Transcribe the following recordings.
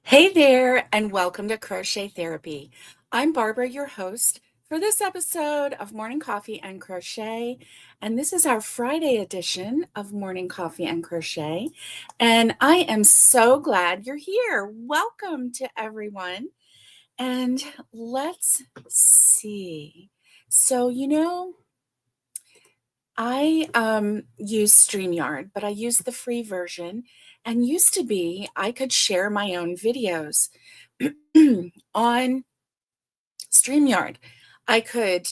Hey there, and welcome to Crochet Therapy. I'm Barbara, your host for this episode of Morning Coffee and Crochet. And this is our Friday edition of Morning Coffee and Crochet. And I am so glad you're here. Welcome to everyone. And let's see. So, I use StreamYard, but I use the free version. And used to be, I could share my own videos on StreamYard. I could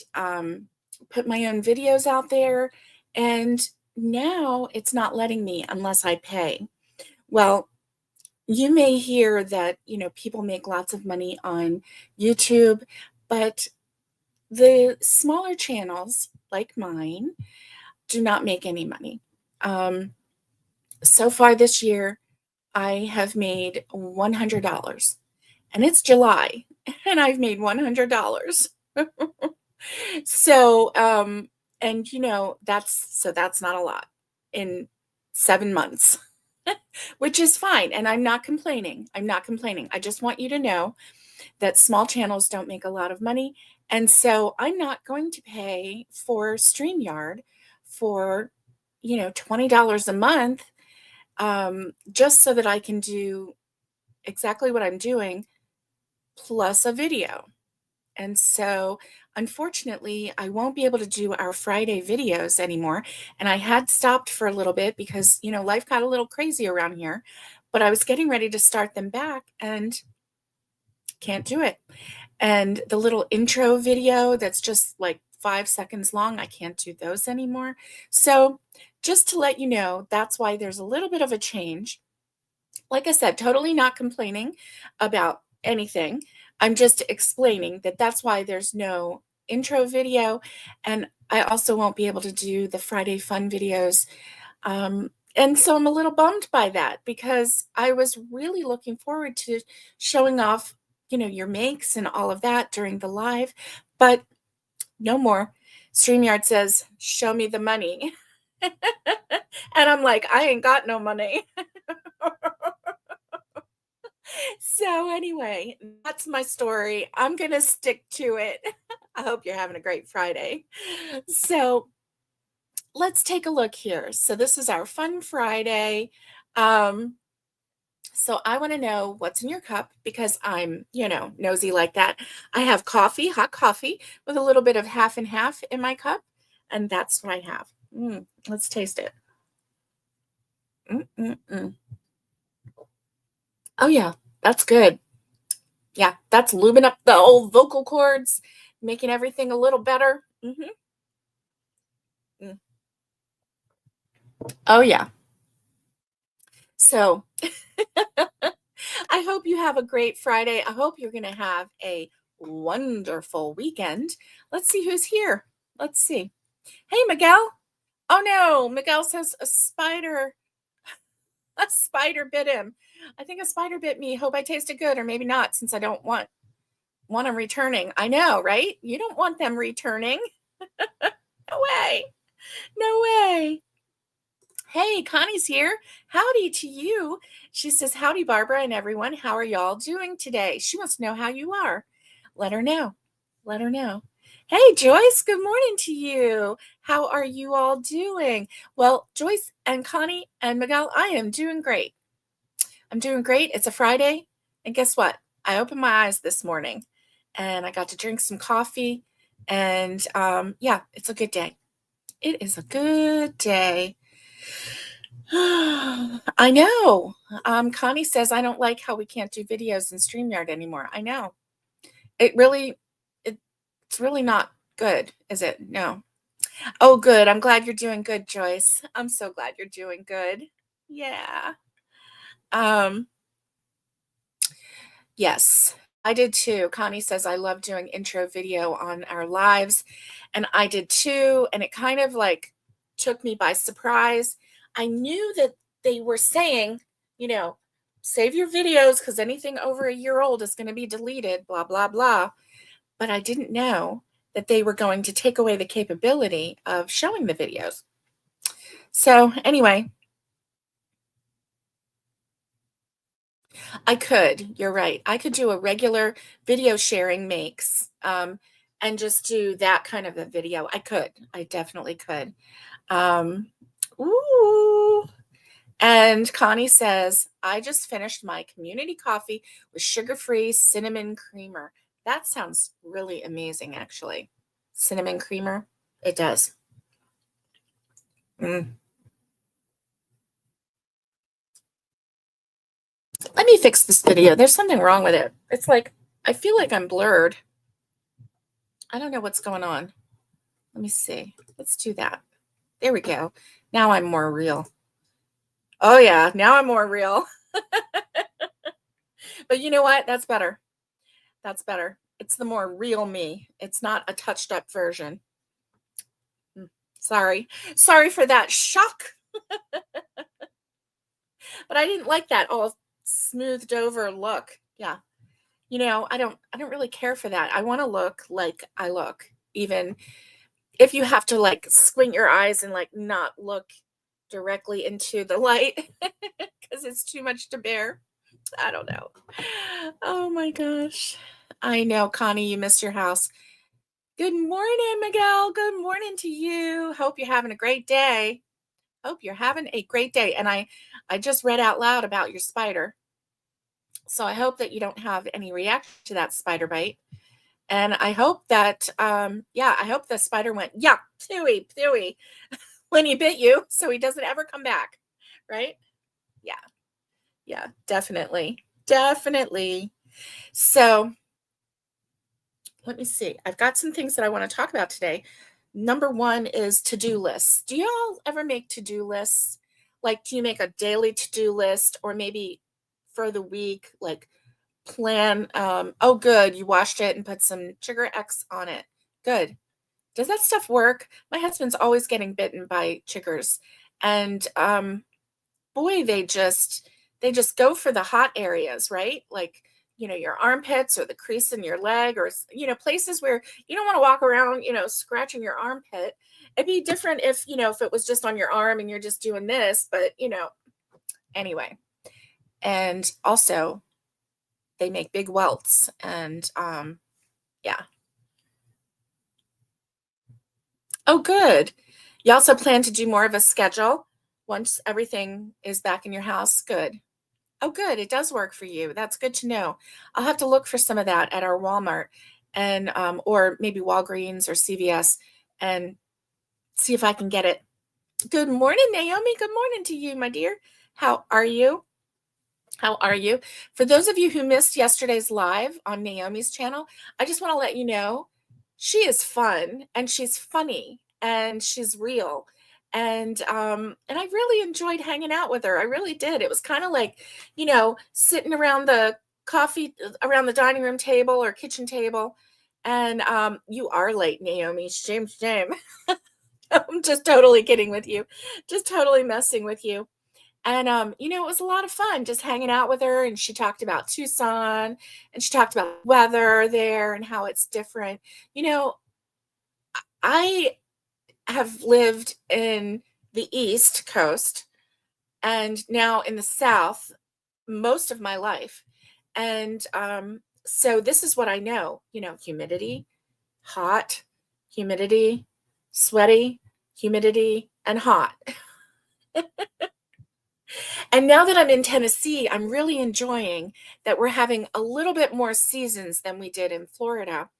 put my own videos out there, and now it's not letting me unless I pay. Well, you may hear that, people make lots of money on YouTube, but the smaller channels like mine do not make any money. Um, so far this year, I have made $100, and it's July, and I've made $100. So, and that's not a lot in 7 months, which is fine. And I'm not complaining. I'm not complaining. I just want you to know that small channels don't make a lot of money. And so I'm not going to pay for StreamYard for, $20 a month, just so that I can do exactly what I'm doing plus a video. And so, unfortunately, I won't be able to do our Friday videos anymore. And I had stopped for a little bit because, life got a little crazy around here, but I was getting ready to start them back and can't do it. And the little intro video that's just like 5 seconds long, I can't do those anymore. So, just to let you know, that's why there's a little bit of a change. Like I said, totally not complaining about anything. I'm just explaining that that's why there's no intro video. And I also won't be able to do the Friday fun videos. And so I'm a little bummed by that because I was really looking forward to showing off, your makes and all of that during the live, but no more. StreamYard says, show me the money. And I'm like, I ain't got no money. So anyway, that's my story. I'm going to stick to it. I hope you're having a great Friday. So let's take a look here. So this is our fun Friday. Um, so I want to know what's in your cup because I'm, nosy like that. I have coffee, hot coffee with a little bit of half and half in my cup. And that's what I have. Let's taste it. Mm-mm-mm. Oh yeah, that's good. Yeah, that's lubing up the old vocal cords, making everything a little better. Mm. Oh, yeah. So I hope you have a great Friday. I hope you're going to have a wonderful weekend. Let's see who's here. Let's see. Hey, Miguel. Oh no, Miguel says a spider bit him. I think a spider bit me. Hope I tasted good, or maybe not, since I don't want them returning. I know, right? You don't want them returning. No way. No way. Hey, Connie's here. Howdy to you. She says, howdy, Barbara and everyone. How are y'all doing today? She wants to know how you are. Let her know. Let her know. Hey, Joyce, good morning to you. How are you all doing? Well, Joyce and Connie and Miguel, I am doing great. I'm doing great. It's a Friday. And guess what? I opened my eyes this morning and I got to drink some coffee. And yeah, it's a good day. It is a good day. I know. Connie says, I don't like how we can't do videos in StreamYard anymore. I know. It really, it's really not good, is it? No. Oh, good. I'm glad you're doing good, Joyce. I'm so glad you're doing good. Yeah. Um, yes, I did too. Connie says, I love doing intro video on our lives. And I did too. And it kind of like took me by surprise. I knew that they were saying, you know, save your videos because anything over a year old is going to be deleted, blah, blah, blah. But I didn't know that they were going to take away the capability of showing the videos. So, anyway, I could, you're right. I could do a regular video sharing makes, and just do that kind of a video. I definitely could. Um, ooh. And Connie says, I just finished my community coffee with sugar-free cinnamon creamer. That sounds really amazing, actually. Cinnamon creamer. It does. Mm. Let me fix this video. There's something wrong with it. It's like, I feel like I'm blurred. I don't know what's going on. Let me see. Let's do that. There we go. Now I'm more real. Oh, yeah. Now I'm more real. But you know what? That's better. That's better. It's the more real me. It's not a touched up version. Sorry. Sorry for that shock. But I didn't like that all smoothed over look. Yeah. I don't really care for that. I want to look like I look, even if you have to like squint your eyes and like not look directly into the light because it's too much to bear. I don't know. Oh my gosh. I know, Connie, you missed your house. Good morning, Miguel. Good morning to you. Hope you're having a great day. Hope you're having a great day. And I just read out loud about your spider. So I hope that you don't have any reaction to that spider bite. And I hope that, I hope the spider went, yeah, pooey, pooey, when he bit you, so he doesn't ever come back. Right? Yeah. Yeah, definitely. Definitely. So let me see. I've got some things that I want to talk about today. Number one is to-do lists. Do y'all ever make to-do lists? Like, do you make a daily to-do list or maybe for the week, like plan, oh, good, you washed it and put some sugar X on it. Good. Does that stuff work? My husband's always getting bitten by chiggers. And boy, they just go for the hot areas, right? Like, your armpits or the crease in your leg or, places where you don't want to walk around, scratching your armpit. It'd be different if it was just on your arm and you're just doing this, but, anyway. And also, they make big welts and yeah. Oh, good. You also plan to do more of a schedule once everything is back in your house? Good. Oh, good. It does work for you. That's good to know. I'll have to look for some of that at our Walmart and or maybe Walgreens or CVS and see if I can get it. Good morning, Naomi. Good morning to you, my dear. How are you? How are you? For those of you who missed yesterday's live on Naomi's channel, I just want to let you know she is fun and she's funny and she's real. And I really enjoyed hanging out with her. I really did. It was kind of like, sitting around the coffee around the dining room table or kitchen table. And you are late, Naomi. Shame, shame. I'm just totally kidding with you. Just totally messing with you. And it was a lot of fun just hanging out with her. And she talked about Tucson and she talked about weather there and how it's different. You know, I have lived in the East Coast and now in the South most of my life. And so this is what I know, humidity, hot, humidity, sweaty, humidity, and hot. And now that I'm in Tennessee, I'm really enjoying that we're having a little bit more seasons than we did in Florida.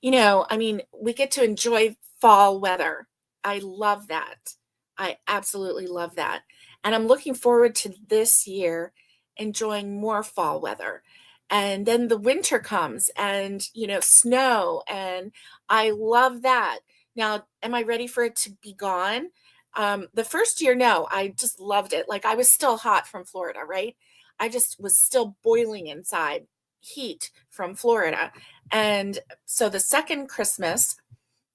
I mean, we get to enjoy fall weather. I love that. I absolutely love that. And I'm looking forward to this year enjoying more fall weather. And then the winter comes and, snow. And I love that. Now, am I ready for it to be gone? The first year, no, I just loved it. Like I was still hot from Florida, right? I just was still boiling inside heat from Florida. And so the second Christmas,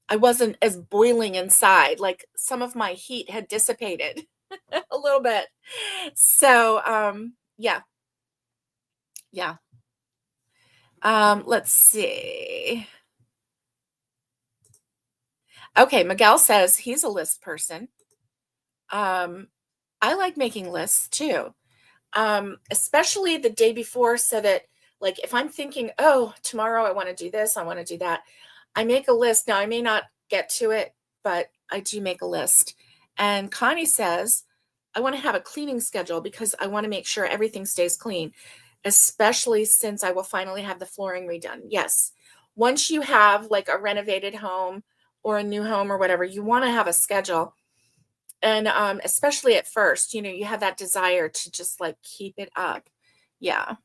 I wasn't as boiling inside. Like some of my heat had dissipated a little bit. So yeah, yeah. Let's see. Okay, Miguel says he's a list person. I like making lists too. especially the day before, so that, like, if I'm thinking, oh, tomorrow I want to do this, I want to do that, I make a list. Now, I may not get to it, but I do make a list. And Connie says, I want to have a cleaning schedule because I want to make sure everything stays clean, especially since I will finally have the flooring redone. Yes. Once you have like a renovated home or a new home or whatever, you want to have a schedule. And especially at first, you have that desire to just like keep it up. Yeah.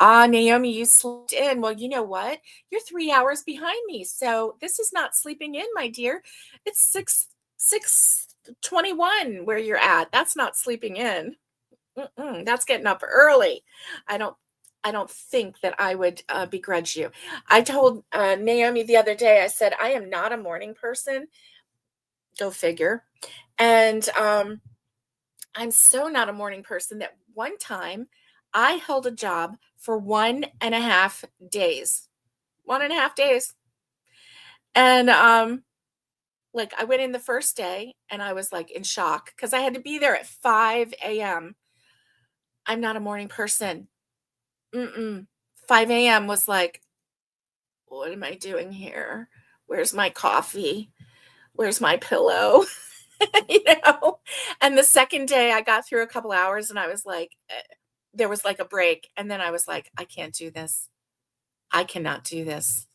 Naomi, you slept in. Well, you know what? You're 3 hours behind me. So this is not sleeping in, my dear. It's 6:21 where you're at. That's not sleeping in. That's getting up early. I don't I don't think that I would begrudge you. I told Naomi the other day, I said, I am not a morning person. Go figure. And I'm so not a morning person that one time I held a job for 1.5 days. 1.5 days. And like I went in the first day and I was like in shock because I had to be there at 5 a.m. I'm not a morning person. 5 a.m. was like, what am I doing here? Where's my coffee? Where's my pillow? you know? And the second day I got through a couple hours and I was like, there was like a break. And then I was like, I can't do this. I cannot do this.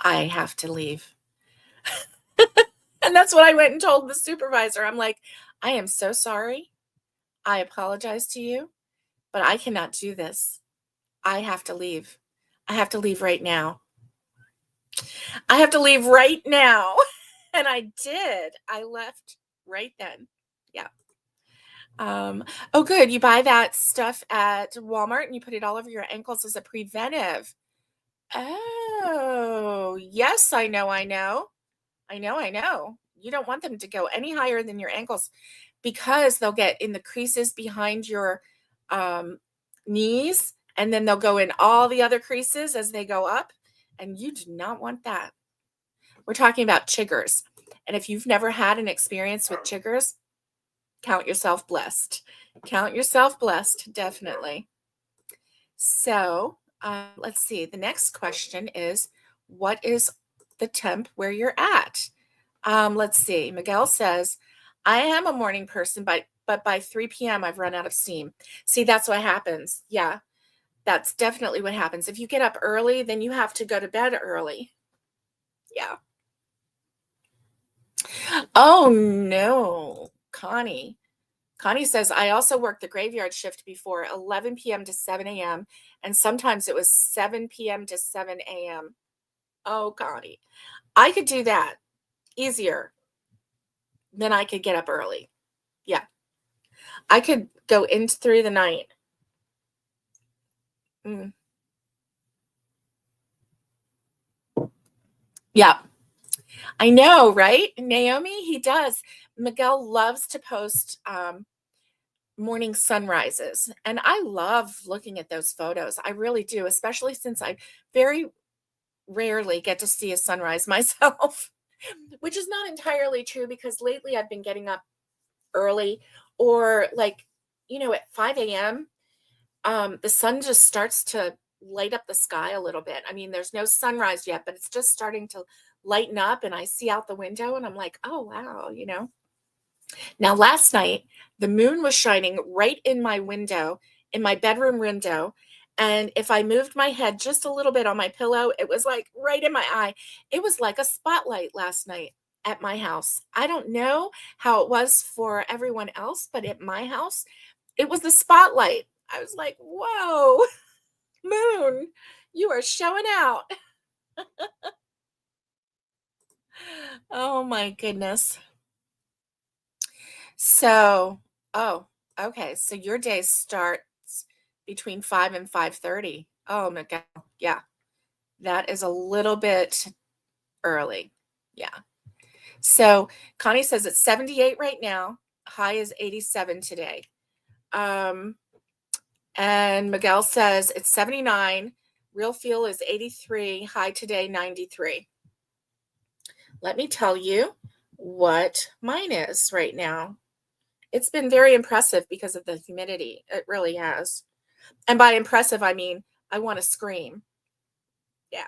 I have to leave. And that's what I went and told the supervisor. I'm like, I am so sorry. I apologize to you, but I cannot do this. I have to leave. I have to leave right now. I have to leave right now. And I did. I left right then. Yeah. Oh, good. You buy that stuff at Walmart and you put it all over your ankles as a preventive. Oh, yes, I know, I know. I know, I know. You don't want them to go any higher than your ankles because they'll get in the creases behind your um, knees and then they'll go in all the other creases as they go up. And you do not want that. We're talking about chiggers. And if you've never had an experience with chiggers, count yourself blessed. Count yourself blessed, definitely. So let's see. The next question is, what is the temp where you're at? Let's see. Miguel says, I am a morning person, but by 3 p.m. I've run out of steam. See, that's what happens. Yeah, that's definitely what happens. If you get up early, then you have to go to bed early. Yeah. Oh, no, Connie. Connie says, I also worked the graveyard shift before 11 p.m. to 7 a.m. And sometimes it was 7 p.m. to 7 a.m. Oh, Connie. I could do that easier than I could get up early. Yeah. I could go in through the night. Mm. Yeah. I know, right? Naomi, he does. Miguel loves to post morning sunrises. And I love looking at those photos. I really do, especially since I very rarely get to see a sunrise myself, which is not entirely true because lately I've been getting up early or like, at 5 a.m. The sun just starts to light up the sky a little bit. I mean, there's no sunrise yet, but it's just starting to lighten up and I see out the window and I'm like, oh, wow. Now, last night, the moon was shining right in my window, in my bedroom window. And if I moved my head just a little bit on my pillow, it was like right in my eye. It was like a spotlight last night at my house. I don't know how it was for everyone else, but at my house, it was the spotlight. I was like, whoa, moon, you are showing out. Oh my goodness. So, oh, okay. So your day starts between 5 and 5:30. Oh my God. Yeah. That is a little bit early. Yeah. So Connie says it's 78 right now. High is 87 today. And Miguel says it's 79. Real feel is 83. High today, 93. Let me tell you what mine is right now. It's been very impressive because of the humidity. It really has. And by impressive, I mean, I want to scream. Yeah.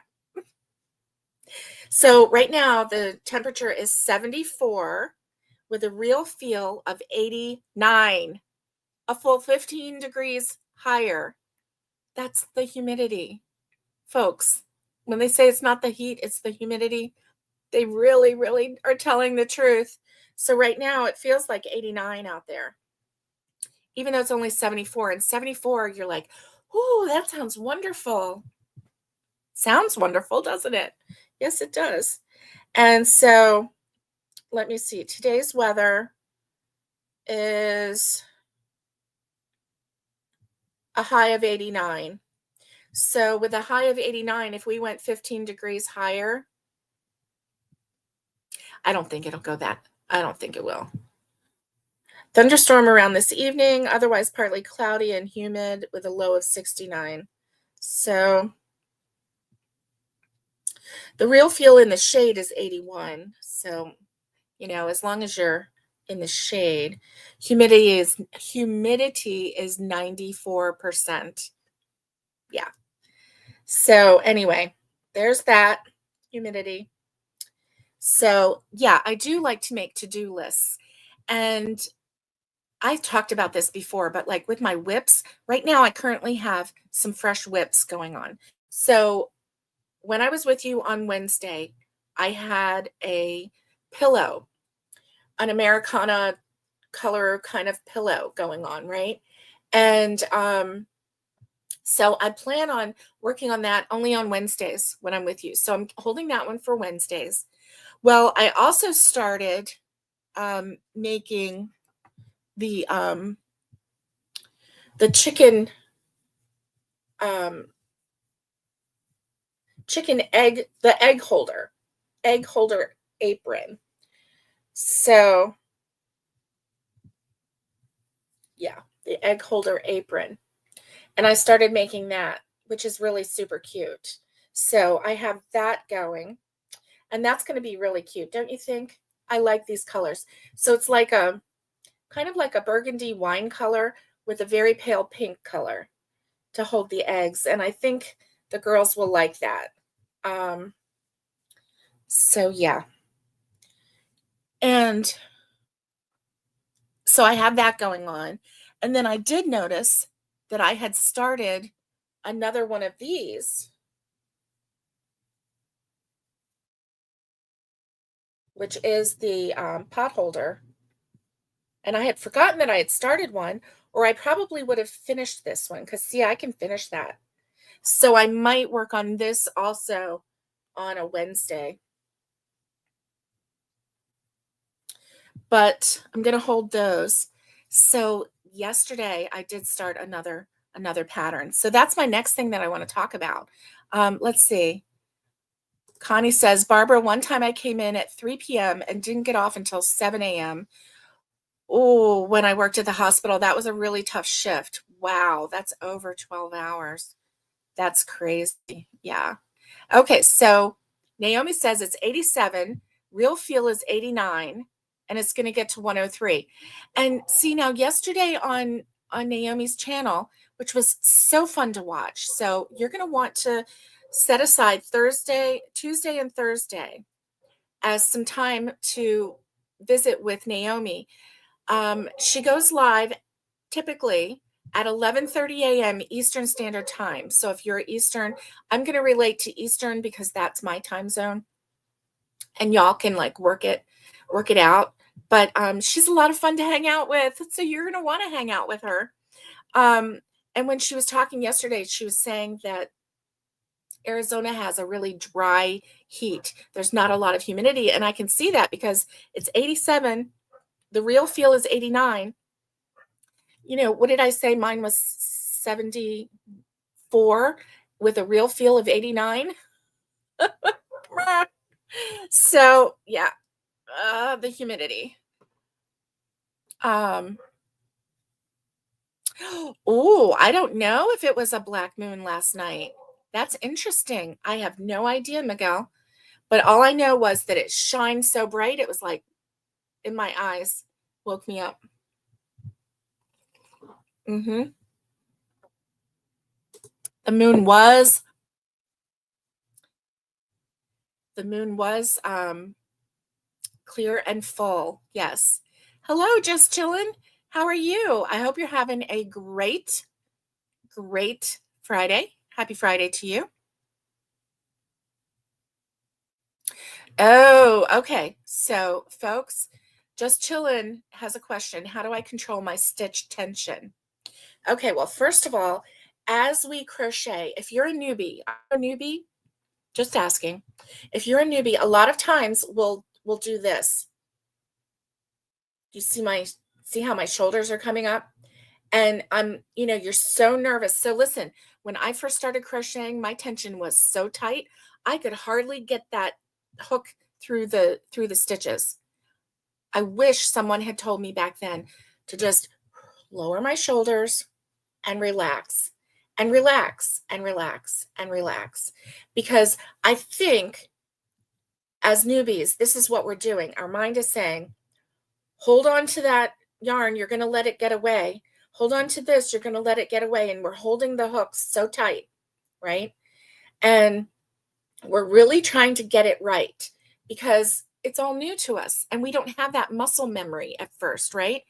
So right now the temperature is 74 with a real feel of 89, a full 15 degrees higher. That's the humidity. Folks, when they say it's not the heat, it's the humidity, they really, really are telling the truth. So right now it feels like 89 out there, even though it's only 74. And 74, you're like, oh, that sounds wonderful. Sounds wonderful, doesn't it? Yes, it does. And so let me see. Today's weather is a high of 89. So with a high of 89, if we went 15 degrees higher, I don't think it'll go that. I don't think it will. Thunderstorm around this evening, otherwise partly cloudy and humid with a low of 69. So the real feel in the shade is 81. So, as long as you're in the shade, humidity is 94%. Yeah. So anyway, there's that humidity. So, yeah, I do like to make to-do lists. And I talked about this before, but like with my whips, right now I currently have some fresh whips going on. So when I was with you on Wednesday, I had a pillow, an Americana color kind of pillow going on, right? And so I plan on working on that only on Wednesdays when I'm with you. So I'm holding that one for Wednesdays. Well, I also started making the um, the um, chicken egg, the egg holder apron. So yeah, the egg holder apron. And I started making that, which is really super cute. So I have that going, and that's going to be really cute, don't you think? I like these colors. So it's like a kind of like a burgundy wine color with a very pale pink color to hold the eggs. And I think the girls will like that. Um, so yeah. And so I have that going on. And then I did notice that I had started another one of these, which is the pot holder. And I had forgotten that I had started one, or I probably would have finished this one because, see, I can finish that. So I might work on this also on a Wednesday. But I'm going to hold those. So yesterday I did start another pattern. So that's my next thing that I want to talk about. Let's see. Connie says, Barbara, one time I came in at 3 p.m. and didn't get off until 7 a.m. Oh, when I worked at the hospital, that was a really tough shift. Wow, that's over 12 hours. That's crazy. Yeah. Okay, so Naomi says it's 87, real feel is 89, and it's going to get to 103. And see, now yesterday on Naomi's channel, which was so fun to watch. So you're going to want to set aside Tuesday and Thursday as some time to visit with Naomi. She goes live typically at 11:30 a.m. Eastern Standard Time. So if you're Eastern, I'm going to relate to Eastern because that's my time zone, and y'all can like work it out. But she's a lot of fun to hang out with, so you're going to want to hang out with her. And when she was talking yesterday, she was saying that Arizona has a really dry heat. There's not a lot of humidity, and I can see that because it's 87. The real feel is 89. What did I say? Mine was 74 with a real feel of 89. So yeah, the humidity. Oh, I don't know if it was a black moon last night. That's interesting. I have no idea, Miguel. But all I know was that it shined so bright, it was like in my eyes, woke me up. Mhm. The moon was the moon was, clear and full. Yes. Hello, just chillin'. How are you? I hope you're having a great Friday. Happy Friday to you. Oh, okay. So, folks, just chillin' has a question. How do I control my stitch tension? Okay, well, first of all, as we crochet, if you're a newbie, I'm a newbie, just asking. If you're a newbie, a lot of times we'll do this. You see how my shoulders are coming up? And you're so nervous. So listen, when I first started crocheting, my tension was so tight, I could hardly get that hook through the stitches. I wish someone had told me back then to just lower my shoulders and relax and relax and relax and relax. Because I think as newbies, this is what we're doing. Our mind is saying, hold on to that yarn, you're going to let it get away. Hold on to this, you're going to let it get away. And we're holding the hooks so tight, right? And we're really trying to get it right because it's all new to us and we don't have that muscle memory at first, right?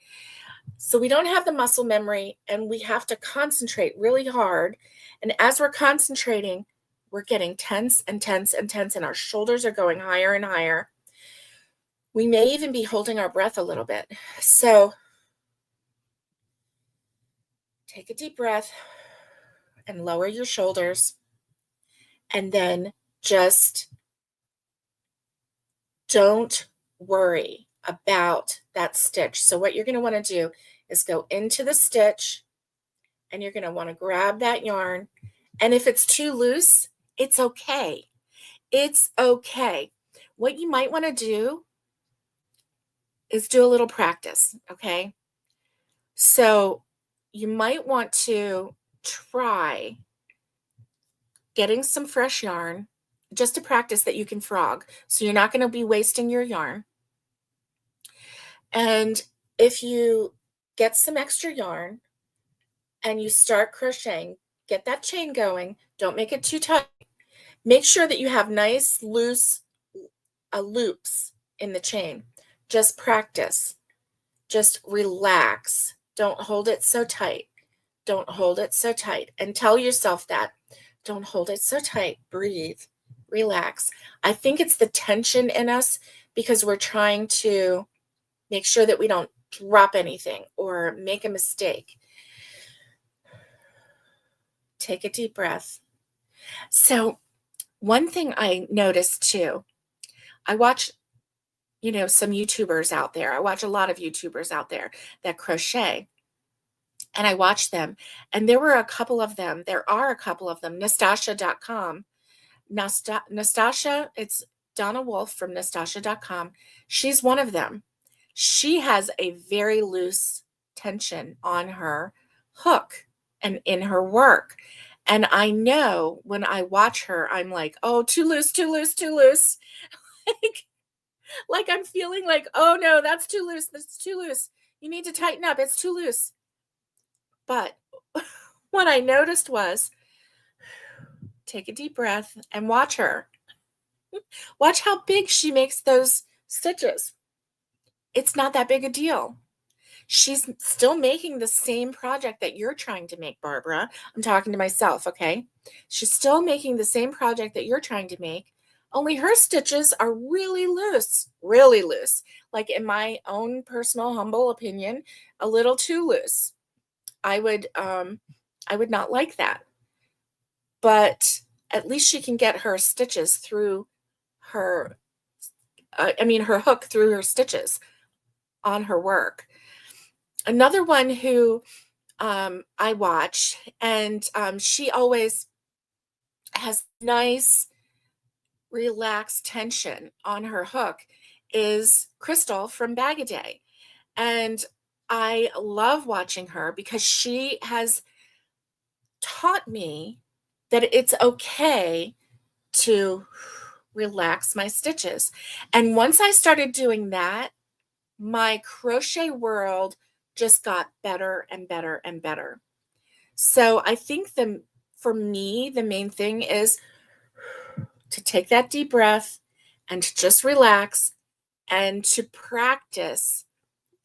So we don't have the muscle memory and we have to concentrate really hard. And as we're concentrating, we're getting tense and tense and tense, and our shoulders are going higher and higher. We may even be holding our breath a little bit. So take a deep breath and lower your shoulders. And then just don't worry about that stitch. So, what you're going to want to do is go into the stitch and you're going to want to grab that yarn. And if it's too loose, it's okay. It's okay. What you might want to do is do a little practice, okay? So, you might want to try getting some fresh yarn just to practice that you can frog. So, you're not going to be wasting your yarn. And if you get some extra yarn and you start crocheting, get that chain going. Don't make it too tight. Make sure that you have nice, loose loops in the chain. Just practice. Just relax. Don't hold it so tight. Don't hold it so tight. And tell yourself that. Don't hold it so tight. Breathe. Relax. I think it's the tension in us because we're trying to make sure that we don't drop anything or make a mistake. Take a deep breath. So, one thing I noticed too, I watch, some YouTubers out there. I watch a lot of YouTubers out there that crochet, and I watch them. And there are a couple of them, Nastasha.com. Nastasha, it's Donna Wolf from Nastasha.com. She's one of them. She has a very loose tension on her hook and in her work. And I know when I watch her, I'm like, oh, too loose, too loose, too loose. like, like I'm feeling like, oh no, that's too loose. That's too loose. You need to tighten up. It's too loose. But what I noticed was take a deep breath and watch her. Watch how big she makes those stitches. It's not that big a deal. She's still making the same project that you're trying to make, Barbara. I'm talking to myself, okay? She's still making the same project that you're trying to make, only her stitches are really loose, really loose. Like in my own personal humble opinion, a little too loose. I would not like that. But at least she can get her stitches through her her hook through her stitches on her work. Another one who I watch, and she always has nice, relaxed tension on her hook, is Crystal from Bag a Day. And I love watching her because she has taught me that it's okay to relax my stitches. And once I started doing that, my crochet world just got better and better and better. So I think for me, the main thing is to take that deep breath and to just relax and to practice.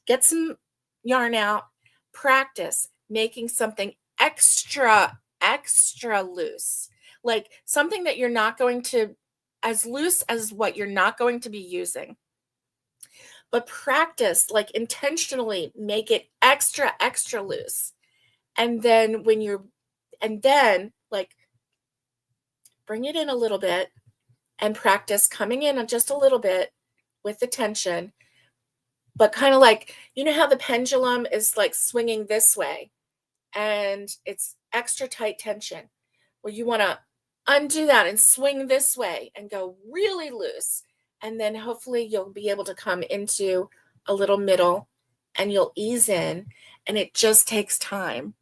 Get some yarn out, practice making something extra loose. Like something that you're not going to, as loose as what you're not going to be using. But practice, like intentionally make it extra loose. And then like bring it in a little bit and practice coming in just a little bit with the tension, but kind of like, you know how the pendulum is like swinging this way and it's extra tight tension. Well, you want to undo that and swing this way and go really loose. And then hopefully you'll be able to come into a little middle and you'll ease in, and it just takes time.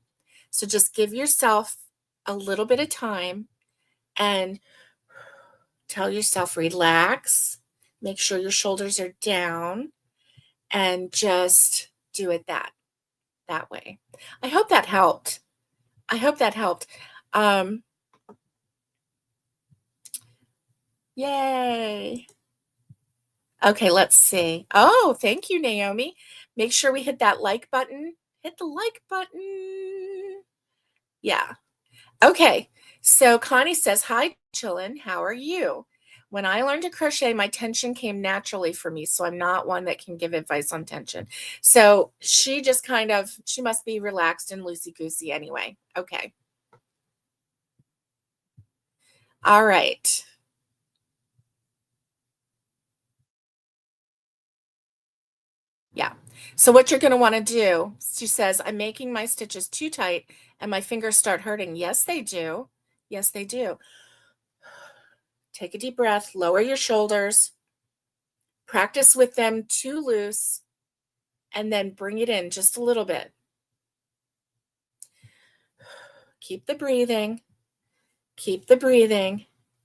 So just give yourself a little bit of time and tell yourself, relax, make sure your shoulders are down, and just do it that way. I hope that helped. I hope that helped. Yay. Okay, let's see. Oh, thank you, Naomi. Make sure we hit that like button. Hit the like button. Yeah. Okay. So Connie says, hi, Chillin. How are you? When I learned to crochet, my tension came naturally for me. So I'm not one that can give advice on tension. So she just she must be relaxed and loosey-goosey anyway. Okay. All right. Yeah. So what you're going to want to do, she says, I'm making my stitches too tight and my fingers start hurting. Yes, they do. Yes, they do. Take a deep breath, lower your shoulders, practice with them too loose, and then bring it in just a little bit. Keep the breathing,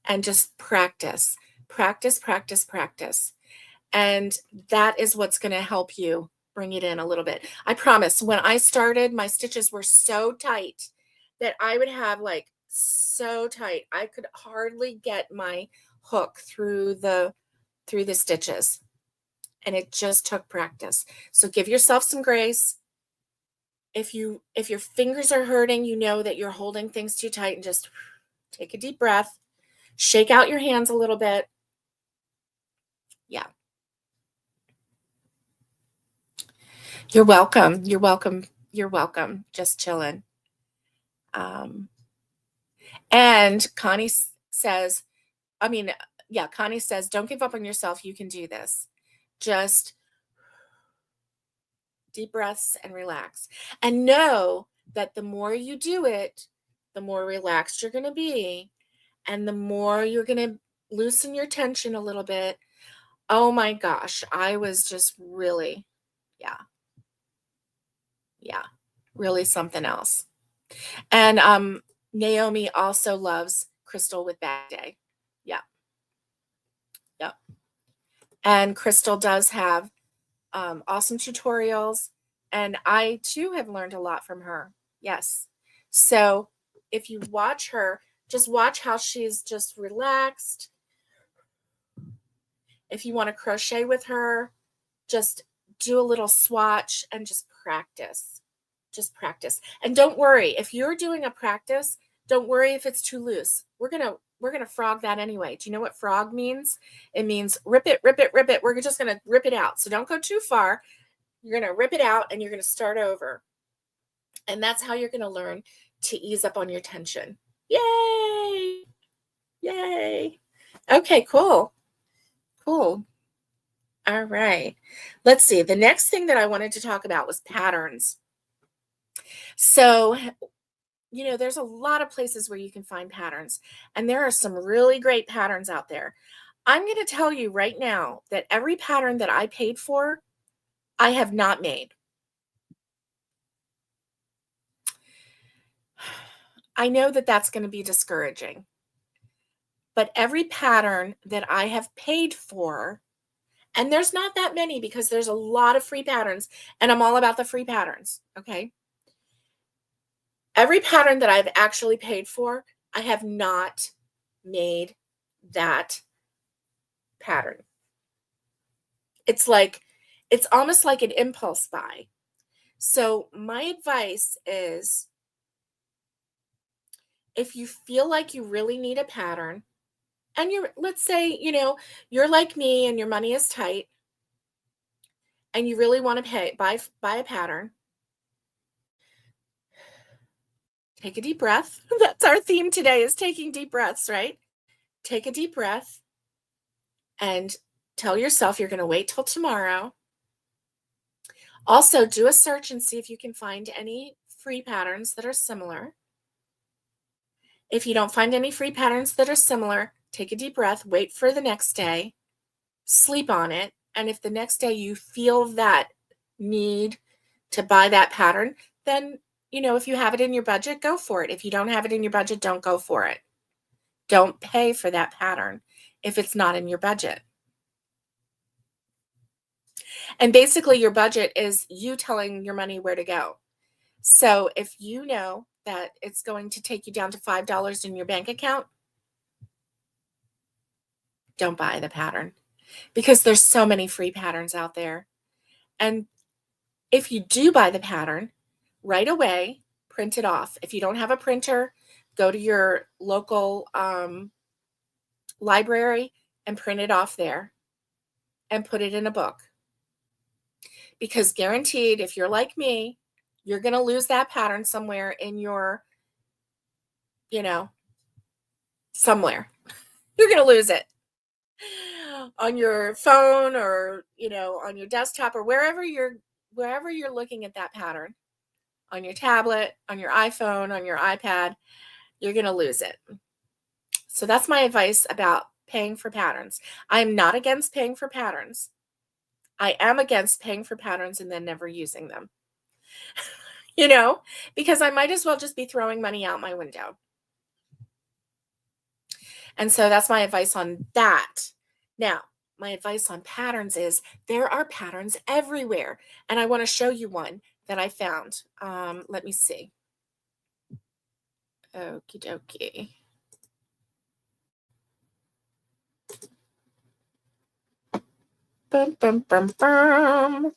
and just practice, practice, practice, practice. And that is what's going to help you bring it in a little bit. I promise, when I started, my stitches were so tight that I would have like so tight. I could hardly get my hook through the stitches. And it just took practice. So give yourself some grace. If your fingers are hurting, you know that you're holding things too tight, and just take a deep breath. Shake out your hands a little bit. Yeah. You're welcome. You're welcome. You're welcome. Just chilling. And Connie says, Connie says, don't give up on yourself. You can do this. Just deep breaths and relax. And know that the more you do it, the more relaxed you're going to be. And the more you're going to loosen your tension a little bit. Oh my gosh. I was just really, yeah, really something else. And Naomi also loves Crystal with Bad Day. Yeah. Yep. And Crystal does have awesome tutorials. And I too have learned a lot from her. Yes. So if you watch her, just watch how she's just relaxed. If you want to crochet with her, just do a little swatch and just practice. Just practice. And don't worry, if you're doing a practice, don't worry if it's too loose. We're gonna frog that anyway. Do you know what frog means? It means rip it, rip it, rip it. We're just gonna rip it out. So don't go too far. You're gonna rip it out and you're gonna start over. And that's how you're gonna learn to ease up on your tension. Yay! Yay! Okay, cool. Cool. All right. Let's see. The next thing that I wanted to talk about was patterns. So, there's a lot of places where you can find patterns, and there are some really great patterns out there. I'm going to tell you right now that every pattern that I paid for, I have not made. I know that that's going to be discouraging, but every pattern that I have paid for And there's not that many because there's a lot of free patterns, and I'm all about the free patterns, okay? Every pattern that I've actually paid for, I have not made that pattern. It's like it's almost like an impulse buy. So my advice is if you feel like you really need a pattern and you're let's say, you're like me and your money is tight and you really want to buy a pattern, take a deep breath. That's our theme today is taking deep breaths, right? Take a deep breath and tell yourself you're going to wait till tomorrow. Also, do a search and see if you can find any free patterns that are similar. If you don't find any free patterns that are similar, take a deep breath, wait for the next day, sleep on it. And if the next day you feel that need to buy that pattern, then, if you have it in your budget, go for it. If you don't have it in your budget, don't go for it. Don't pay for that pattern if it's not in your budget. And basically, your budget is you telling your money where to go. So if you know that it's going to take you down to $5 in your bank account, don't buy the pattern because there's so many free patterns out there. And if you do buy the pattern, right away, print it off. If you don't have a printer, go to your local library and print it off there and put it in a book. Because guaranteed, if you're like me, you're going to lose that pattern somewhere in your, somewhere. You're going to lose it on your phone or, on your desktop or wherever you're looking at that pattern, on your tablet, on your iPhone, on your iPad, you're going to lose it. So that's my advice about paying for patterns. I'm not against paying for patterns. I am against paying for patterns and then never using them. Because I might as well just be throwing money out my window. And so that's my advice on that. Now, my advice on patterns is there are patterns everywhere. And I want to show you one that I found. Let me see. Okie dokie. Bum, bum, bum, bum.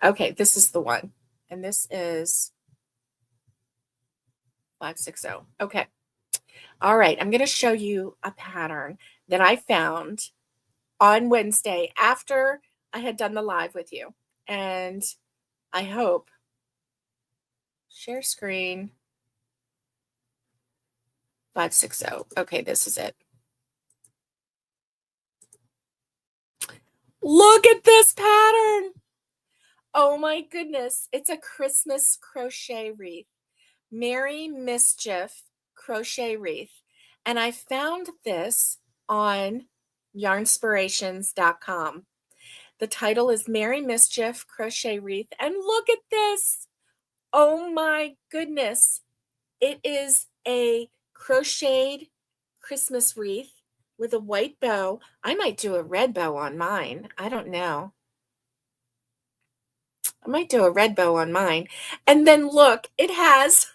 Okay, this is the one. And this is 560. Okay. All right. I'm going to show you a pattern that I found on Wednesday after I had done the live with you. And I hope share screen 560. Okay, this is it. Look at this pattern. Oh my goodness. It's a Christmas crochet wreath. Merry Mischief crochet wreath. And I found this on yarnspirations.com. The title is Merry Mischief crochet wreath. And look at this. Oh my goodness. It is a crocheted Christmas wreath with a white bow. I might do a red bow on mine. I don't know. I might do a red bow on mine. And then look, it has,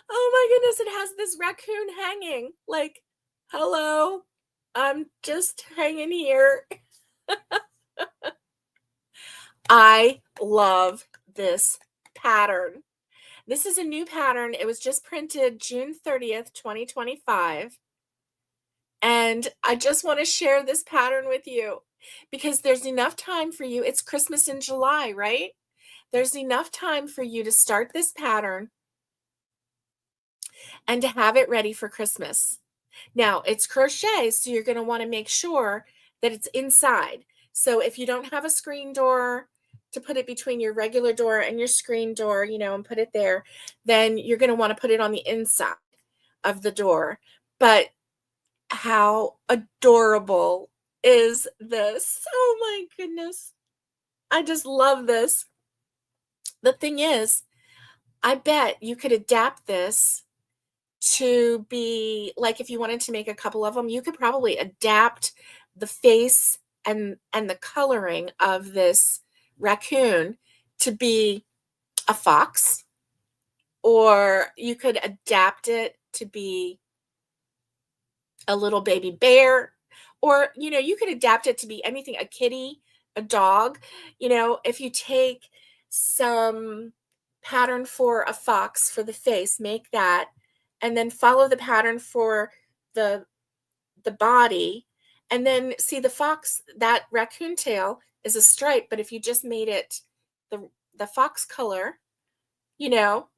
oh my goodness, it has this raccoon hanging. Like, hello, I'm just hanging here. I love this pattern. This is a new pattern. It was just printed June 30th, 2025. And I just want to share this pattern with you because there's enough time for you. It's Christmas in July, right? There's enough time for you to start this pattern and to have it ready for Christmas. Now, it's crochet, so you're going to want to make sure that it's inside. So if you don't have a screen door to put it between your regular door and your screen door, and put it there, then you're going to want to put it on the inside of the door. But how adorable is this? Oh my goodness. I just love this. The thing is, I bet you could adapt this to be like, if you wanted to make a couple of them, you could probably adapt the face and the coloring of this raccoon to be a fox, or you could adapt it to be a little baby bear, or you could adapt it to be anything, a kitty, a dog. If you take some pattern for a fox for the face, make that, and then follow the pattern for the the body, and then see the fox, that raccoon tail is a stripe, but if you just made it the fox color, you know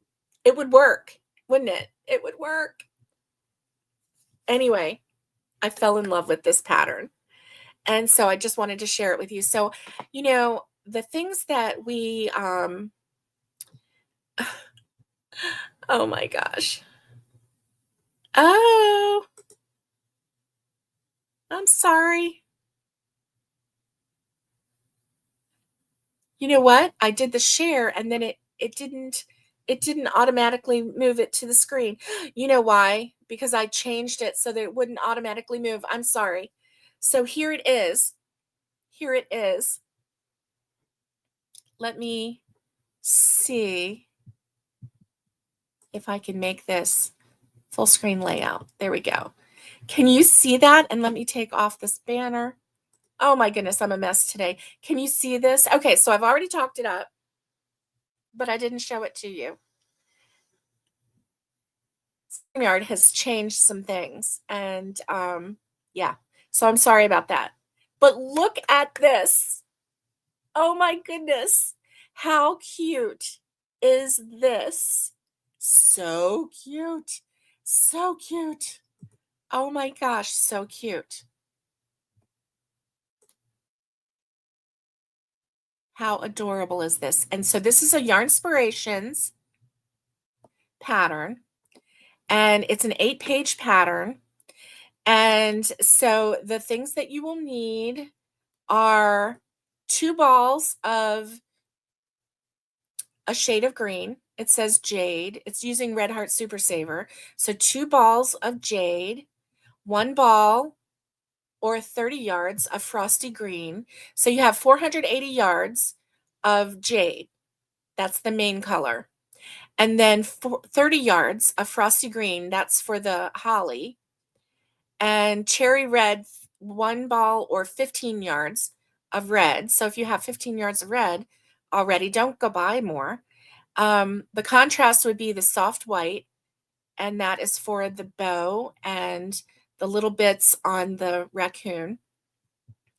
it would work, wouldn't it? It would work. Anyway, I fell in love with this pattern. And so I just wanted to share it with you. So, the things that we, oh my gosh. Oh, I'm sorry. You know what? I did the share and then it didn't automatically move it to the screen. You know why? Because I changed it so that it wouldn't automatically move. I'm sorry. So here it is. Here it is. Let me see if I can make this full screen layout. There we go. Can you see that? And let me take off this banner. Oh my goodness, I'm a mess today. Can you see this? Okay, so I've already talked it up, but I didn't show it to you. StreamYard has changed some things, and yeah, so I'm sorry about that. But look at this. Oh my goodness. How cute is this? So cute. So cute. Oh my gosh, so cute. How adorable is this? And so this is a Yarnspirations pattern, and it's an 8-page pattern. And so the things that you will need are 2 balls of a shade of green. It says jade. It's using Red Heart Super Saver. So 2 balls of jade, 1 ball or 30 yards of frosty green. So you have 480 yards of jade. That's the main color. And then 30 yards of frosty green. That's for the holly. And cherry red, 1 ball or 15 yards of red. So if you have 15 yards of red already, don't go buy more. The contrast would be the soft white, and that is for the bow and the little bits on the raccoon.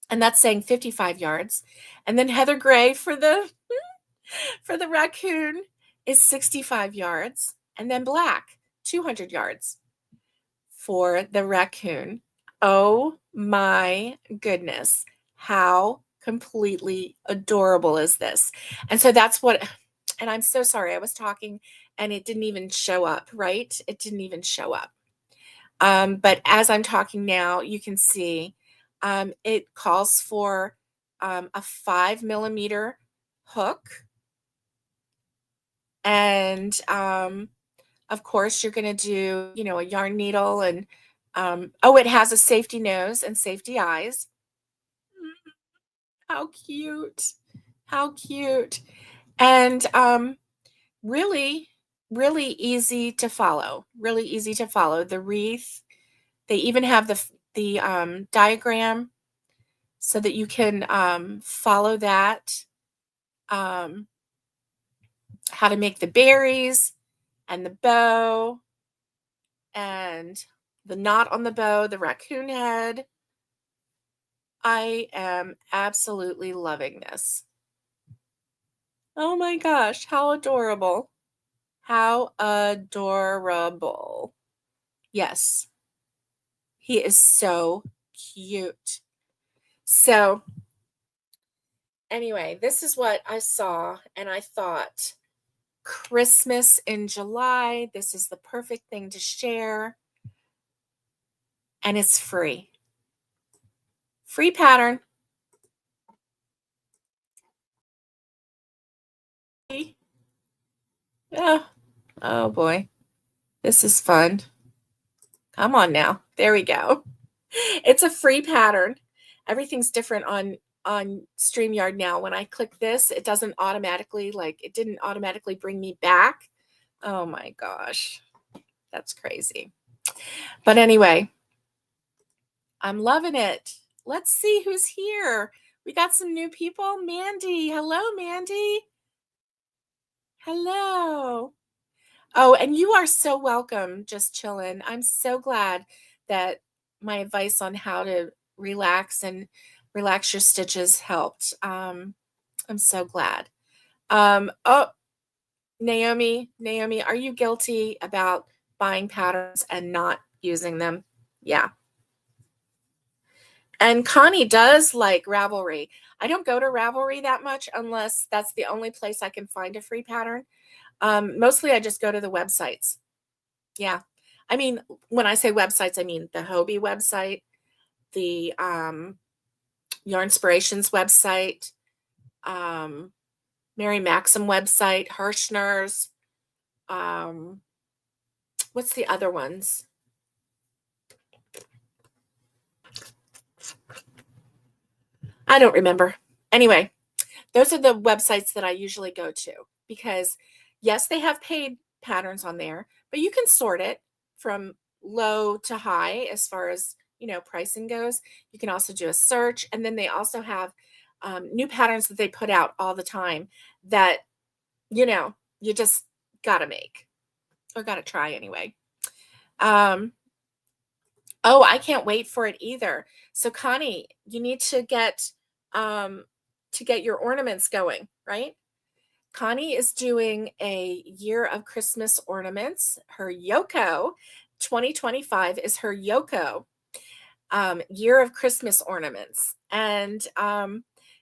And that's saying 55 yards. And then heather gray for the raccoon is 65 yards. And then black, 200 yards for the raccoon. Oh my goodness. How completely adorable is this? And so that's what, and I'm so sorry, I was talking and it didn't even show up, right? It didn't even show up. But as I'm talking now, you can see it calls for a 5mm hook. And of course, you're going to do, a yarn needle, and oh, it has a safety nose and safety eyes. How cute. How cute. And really, really easy to follow. Really easy to follow. The wreath, they even have the diagram so that you can follow that. How to make the berries and the bow and the knot on the bow, the raccoon head. I am absolutely loving this. Oh my gosh, how adorable. How adorable. Yes, he is so cute. So, anyway, this is what I saw, and I thought, Christmas in July, this is the perfect thing to share, and it's free. Free pattern. Yeah. Oh boy, this is fun. Come on now. There we go. It's a free pattern. Everything's different on StreamYard now. When I click this, it doesn't automatically, like, it didn't automatically bring me back. Oh my gosh. That's crazy. But anyway, I'm loving it. Let's see who's here. We got some new people. Mandy. Hello, Mandy. Hello. Oh, and you are so welcome. Just chilling. I'm so glad that my advice on how to relax and relax your stitches helped. I'm so glad. Oh, Naomi, are you guilty about buying patterns and not using them? Yeah. And Connie does like Ravelry. I don't go to Ravelry that much unless that's the only place I can find a free pattern. Mostly I just go to the websites. Yeah. I mean, when I say websites, I mean the Hobie website, the Yarnspirations website, Mary Maxim website, Hirschner's. What's the other ones? I don't remember. Anyway, those are the websites that I usually go to because, yes, they have paid patterns on there, but you can sort it from low to high as far as, pricing goes. You can also do a search, and then they also have new patterns that they put out all the time that, you just got to make or got to try anyway. Oh, I can't wait for it either. So Connie, you need to get your ornaments going, right? Connie is doing a year of Christmas ornaments. Her Yoko 2025 is her Yoko year of Christmas ornaments. And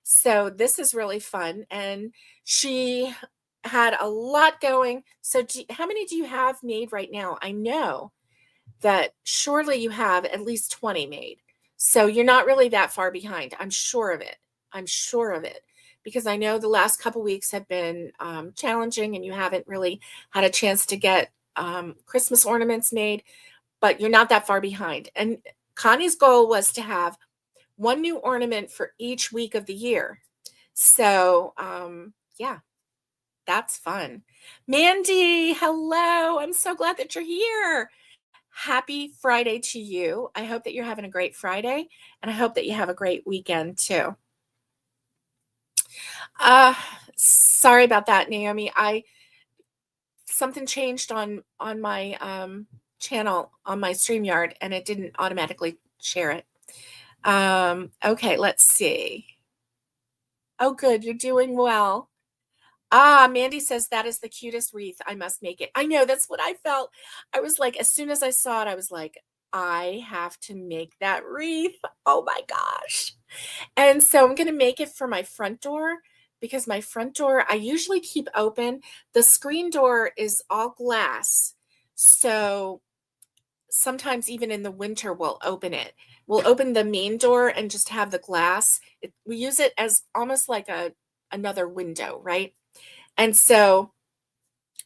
so this is really fun. And she had a lot going. So how many do you have made right now? I know that surely you have at least 20 made. So you're not really that far behind. I'm sure of it. I'm sure of it because I know the last couple weeks have been challenging and you haven't really had a chance to get Christmas ornaments made, but you're not that far behind. And Connie's goal was to have one new ornament for each week of the year. So, yeah, that's fun. Mandy, hello. I'm so glad that you're here. Happy Friday to you. I hope that you're having a great Friday, and I hope that you have a great weekend too. Uh, Sorry about that, Naomi. Something changed on my channel on my StreamYard, and it didn't automatically share it. Okay, let's see. Oh, good, you're doing well. Mandy says that is the cutest wreath. I must make it. I know, that's what I felt. I was like, as soon as I saw it, I was like, I have to make that wreath. Oh my gosh. And so I'm going to make it for my front door because my front door, I usually keep open. The screen door is all glass. So sometimes even in the winter, we'll open it. We'll open the main door and just have the glass. We use it as almost like another window, right? And so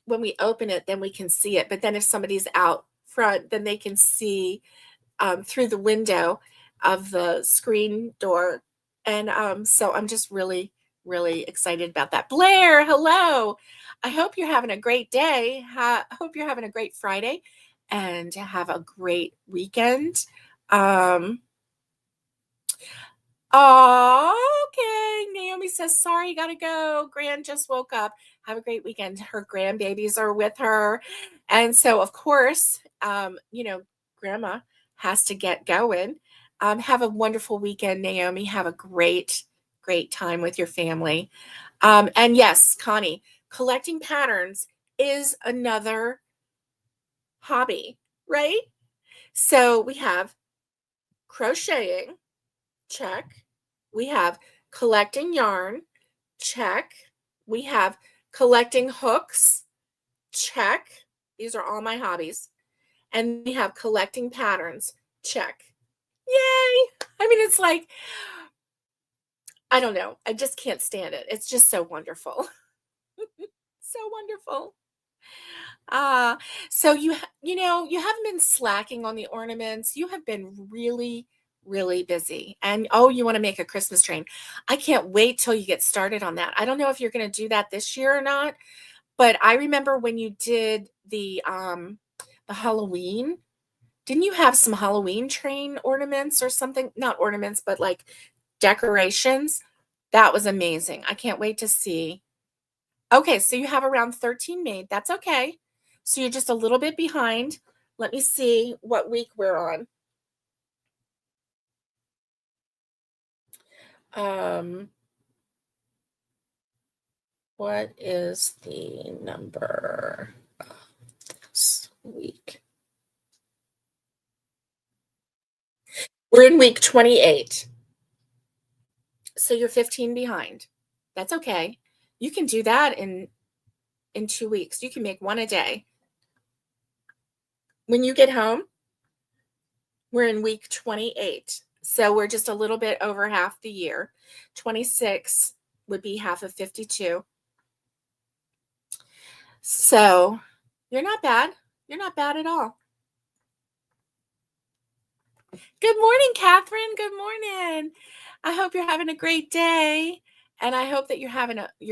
when we open it, then we can see it. But then if somebody's out front, then they can see through the window of the screen door. And so I'm just really, really excited about that. Blair, hello. I hope you're having a great day. I hope you're having a great Friday and have a great weekend. Oh, okay. Naomi says, sorry, gotta go. Gran just woke up. Have a great weekend. Her grandbabies are with her. And so, of course, grandma has to get going. Have a wonderful weekend, Naomi. Have a great, great time with your family. And yes, Connie, collecting patterns is another hobby, right? So we have crocheting, check. We have collecting yarn, check. We have collecting hooks, check. These are all my hobbies. And we have collecting patterns, check. Yay! I mean, it's like, I don't know. I just can't stand it. It's just so wonderful. So wonderful. Ah, so you haven't been slacking on the ornaments. You have been really, really busy. And oh, you want to make a Christmas train. I can't wait till you get started on that. I don't know if you're going to do that this year or not, but I remember when you did the Halloween, didn't you have some Halloween train ornaments or something? Not ornaments, but like decorations. That was amazing. I can't wait to see. Okay, so you have around 13 made. That's okay. So you're just a little bit behind. Let me see what week we're on. Um, what is the number this week? We're in week 28. So you're 15 behind. That's okay. You can do that in 2 weeks. You can make one a day. When you get home, we're in week 28. So we're just a little bit over half the year. 26 would be half of 52. So you're not bad. You're not bad at all. Good morning, Catherine. Good morning. I hope you're having a great day. And I hope that you're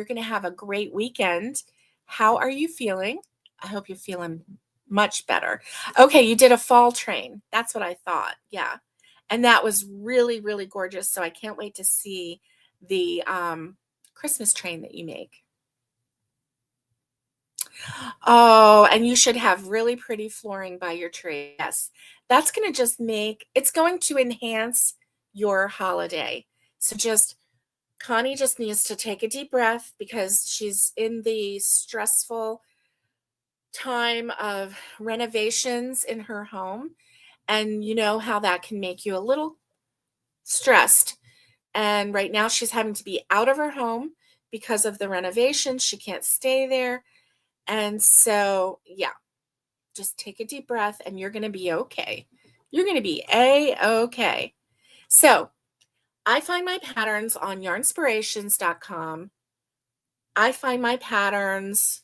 going to have a great weekend. How are you feeling? I hope you're feeling much better. Okay, you did a fall train. That's what I thought. Yeah. And that was really, really gorgeous. So I can't wait to see the Christmas train that you make. Oh, and you should have really pretty flooring by your tree. Yes. That's going to it's going to enhance your holiday. So Connie just needs to take a deep breath because she's in the stressful time of renovations in her home. And you know how that can make you a little stressed. And right now she's having to be out of her home because of the renovation. She can't stay there. And so, yeah, just take a deep breath and you're going to be okay. You're going to be A-okay. So I find my patterns on yarnspirations.com. I find my patterns.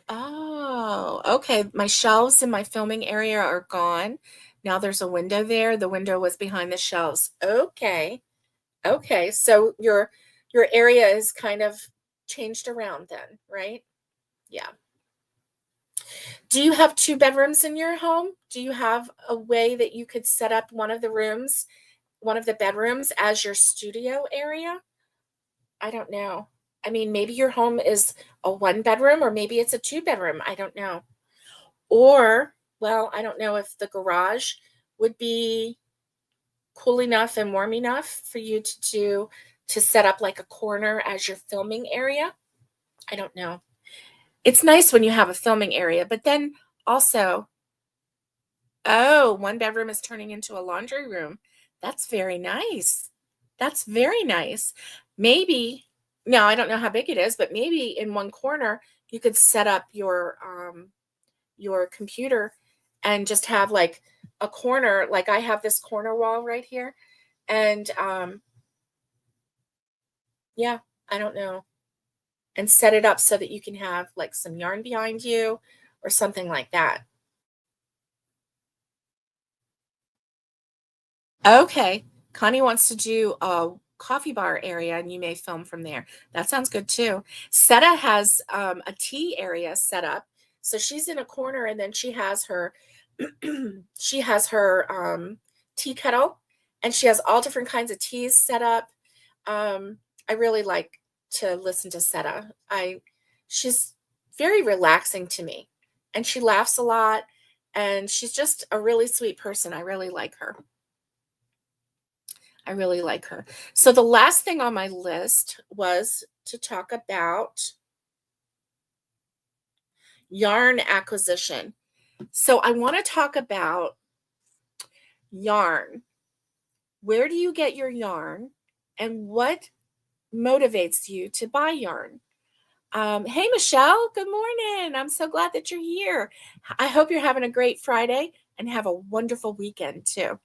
Oh, okay. My shelves in my filming area are gone. Now there's a window there. The window was behind the shelves. Okay. Okay. So your area is kind of changed around then, right? Yeah. Do you have two bedrooms in your home? Do you have a way that you could set up one of the bedrooms as your studio area? I don't know. I mean, maybe your home is a one bedroom or maybe it's a two bedroom. I don't know. Or, well, I don't know if the garage would be cool enough and warm enough for you to set up like a corner as your filming area. I don't know. It's nice when you have a filming area, but then also, oh, one bedroom is turning into a laundry room. That's very nice. That's very nice. Maybe, now I don't know how big it is, but maybe in one corner you could set up your computer and just have like a corner, like I have this corner wall right here. And yeah, I don't know. And set it up so that you can have like some yarn behind you or something like that. Okay. Connie wants to do a coffee bar area and you may film from there. That sounds good too. Seta has a tea area set up. So she's in a corner and then she has her she has her tea kettle and she has all different kinds of teas set up. I really like to listen to Seta. She's very relaxing to me and she laughs a lot and she's just a really sweet person. I really like her. I really like her. So the last thing on my list was to talk about yarn acquisition. So I want to talk about yarn. Where do you get your yarn and what motivates you to buy yarn? Hey, Michelle, good morning. I'm so glad that you're here. I hope you're having a great Friday and have a wonderful weekend too.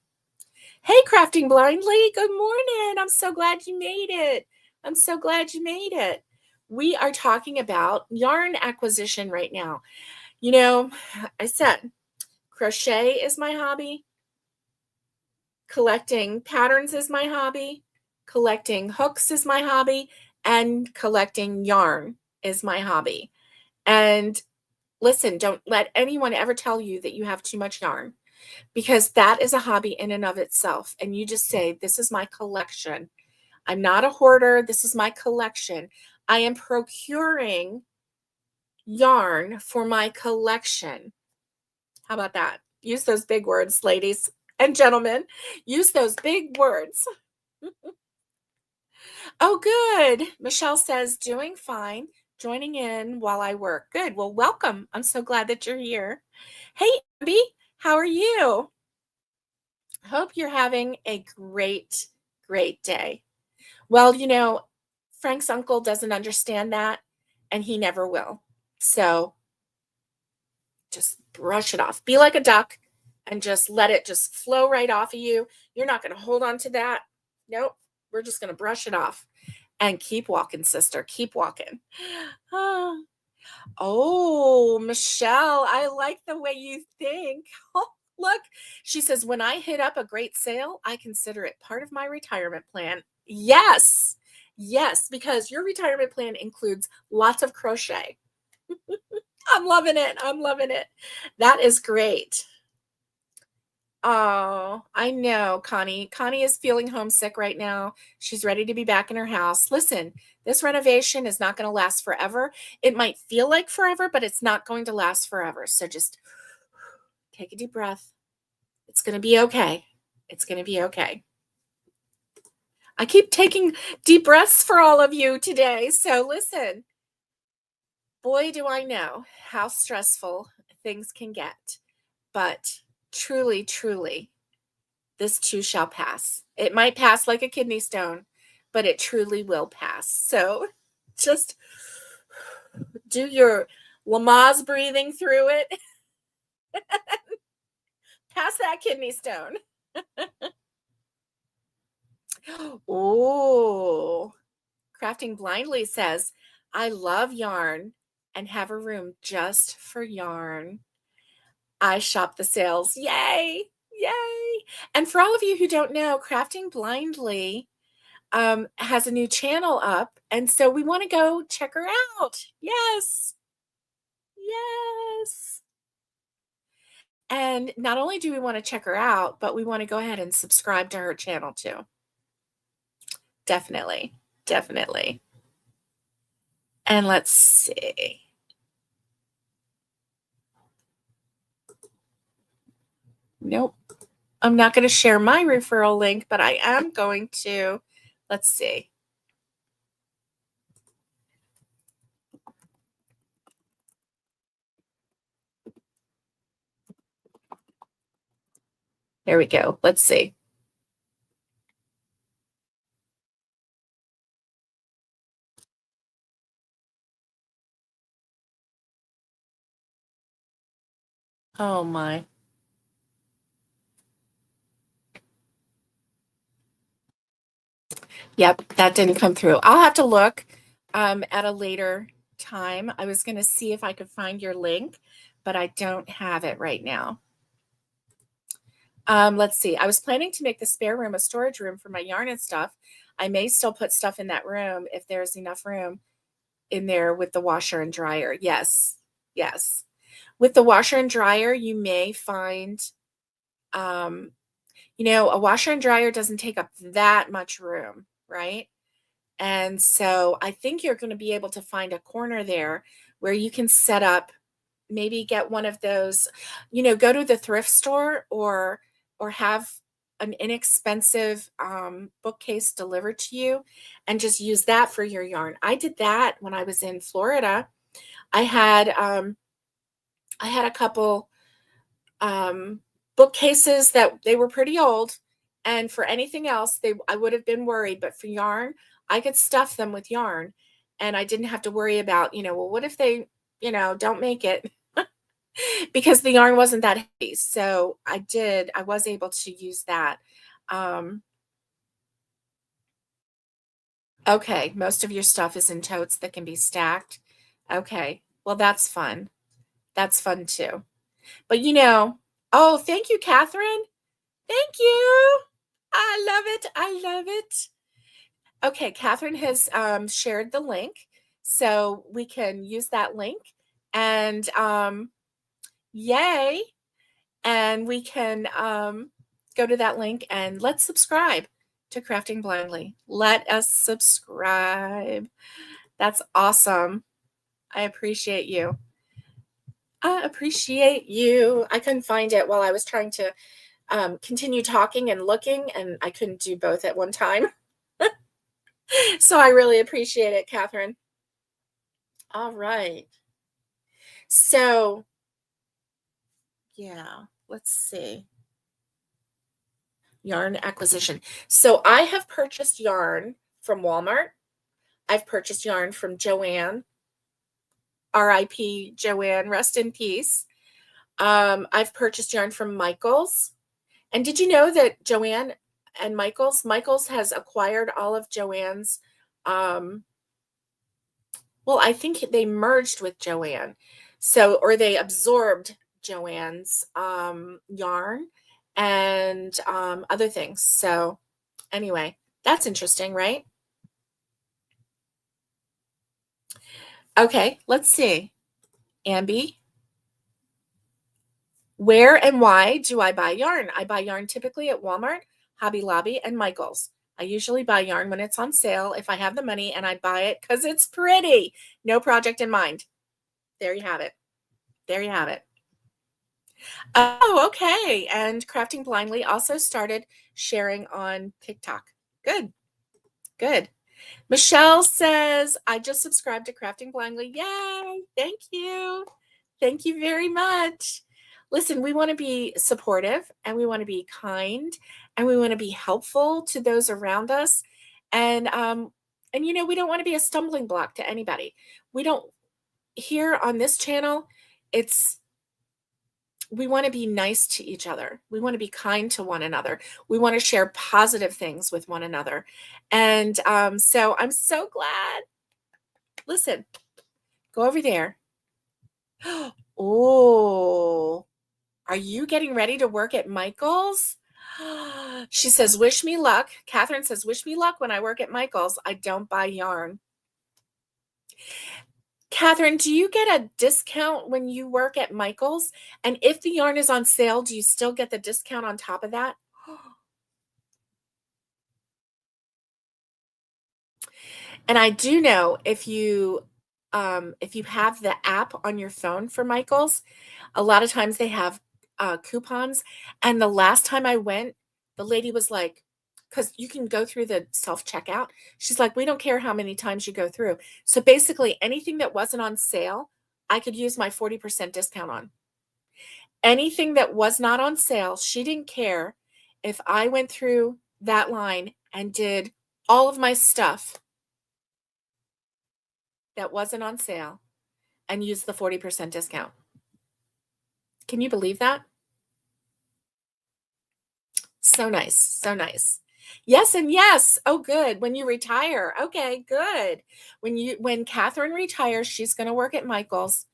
Hey, Crafting Blindly, good morning. I'm so glad you made it. I'm so glad you made it. We are talking about yarn acquisition right now. You know, I said crochet is my hobby, collecting patterns is my hobby, collecting hooks is my hobby, and collecting yarn is my hobby. And listen, don't let anyone ever tell you that you have too much yarn, because that is a hobby in and of itself. And you just say, this is my collection. I'm not a hoarder. This is my collection. I am procuring yarn for my collection. How about that? Use those big words, ladies and gentlemen. Use those big words. Oh, good. Michelle says, doing fine, joining in while I work. Good. Well, welcome. I'm so glad that you're here. Hey, Abby, how are you? Hope you're having a great, great day. Well, Frank's uncle doesn't understand that, and he never will. So just brush it off. Be like a duck and just let it just flow right off of you. You're not going to hold on to that. Nope. We're just going to brush it off and keep walking, sister. Keep walking. Oh, Michelle, I like the way you think. Oh, look, she says, when I hit up a great sale, I consider it part of my retirement plan. Yes, yes, because your retirement plan includes lots of crochet. I'm loving it. I'm loving it. That is great. Oh, I know, Connie. Connie is feeling homesick right now. She's ready to be back in her house. Listen, this renovation is not going to last forever. It might feel like forever, but it's not going to last forever. So just take a deep breath. It's going to be okay. It's going to be okay. I keep taking deep breaths for all of you today. So listen, boy, do I know how stressful things can get. But truly, truly, this too shall pass. It might pass like a kidney stone, but it truly will pass. So just do your Lamaze breathing through it. Pass that kidney stone. Oh, Crafting Blindly says, I love yarn and have a room just for yarn. I shop the sales. Yay! Yay! And for all of you who don't know, Crafting Blindly has a new channel up, and so we want to go check her out. Yes. Yes. And not only do we want to check her out, but we want to go ahead and subscribe to her channel too. Definitely. Definitely. And let's see. Nope. I'm not going to share my referral link, but I am going to, let's see. There we go. Let's see. Oh my. Yep, that didn't come through. I'll have to look at a later time. I was going to see if I could find your link, but I don't have it right now. Let's see. I was planning to make the spare room a storage room for my yarn and stuff. I may still put stuff in that room if there's enough room in there with the washer and dryer. Yes. Yes. With the washer and dryer, you may find, a washer and dryer doesn't take up that much room, right? And so I think you're going to be able to find a corner there where you can set up, maybe get one of those, go to the thrift store or have an inexpensive bookcase delivered to you and just use that for your yarn. I did that when I was in Florida. I had a couple bookcases that they were pretty old, and for anything else I would have been worried, but for yarn I could stuff them with yarn and I didn't have to worry about, well, what if they, don't make it, because the yarn wasn't that heavy. So I was able to use that. Okay, most of your stuff is in totes that can be stacked. Okay, well, that's fun. That's fun too. But oh, thank you, Catherine. Thank you. I love it. I love it. Okay, Catherine has shared the link, so we can use that link, and yay, and we can go to that link and let's subscribe to Crafting Blindly. Let us subscribe. That's awesome. I appreciate you. I appreciate you. I couldn't find it while I was trying to continue talking and looking, and I couldn't do both at one time. So I really appreciate it, Catherine. All right. So, yeah, let's see. Yarn acquisition. So I have purchased yarn from Walmart. I've purchased yarn from Joanne, RIP Joanne, rest in peace. I've purchased yarn from Michaels. And did you know that Joanne and Michaels has acquired all of Joanne's, well, I think they merged with Joanne. So, or they absorbed Joanne's yarn and other things. So, anyway, that's interesting, right? Okay, let's see. Ambi, where and why do I buy yarn? I buy yarn typically at Walmart, Hobby Lobby, and Michaels. I usually buy yarn when it's on sale if I have the money, and I buy it because it's pretty. No project in mind. There you have it. There you have it. Oh, okay. And Crafting Blindly also started sharing on TikTok. Good, good. Michelle says, I just subscribed to Crafting Blindly. Yay! Thank you. Thank you very much. Listen, we want to be supportive and we want to be kind and we want to be helpful to those around us. And we don't want to be a stumbling block to anybody. We don't here on this channel, we want to be nice to each other. We want to be kind to one another. We want to share positive things with one another. And so I'm so glad. Listen, go over there. Oh, are you getting ready to work at Michael's? She says, wish me luck. Catherine says, wish me luck when I work at Michael's. I don't buy yarn. Catherine, do you get a discount when you work at Michael's? And if the yarn is on sale, do you still get the discount on top of that? And I do know if you have the app on your phone for Michael's, a lot of times they have coupons. And the last time I went, the lady was like, because you can go through the self-checkout. She's like, we don't care how many times you go through. So basically anything that wasn't on sale, I could use my 40% discount on. Anything that was not on sale, she didn't care if I went through that line and did all of my stuff that wasn't on sale and used the 40% discount. Can you believe that? So nice. So nice. Yes and yes. Oh, good. When you retire. Okay, good. When Catherine retires, she's going to work at Michael's.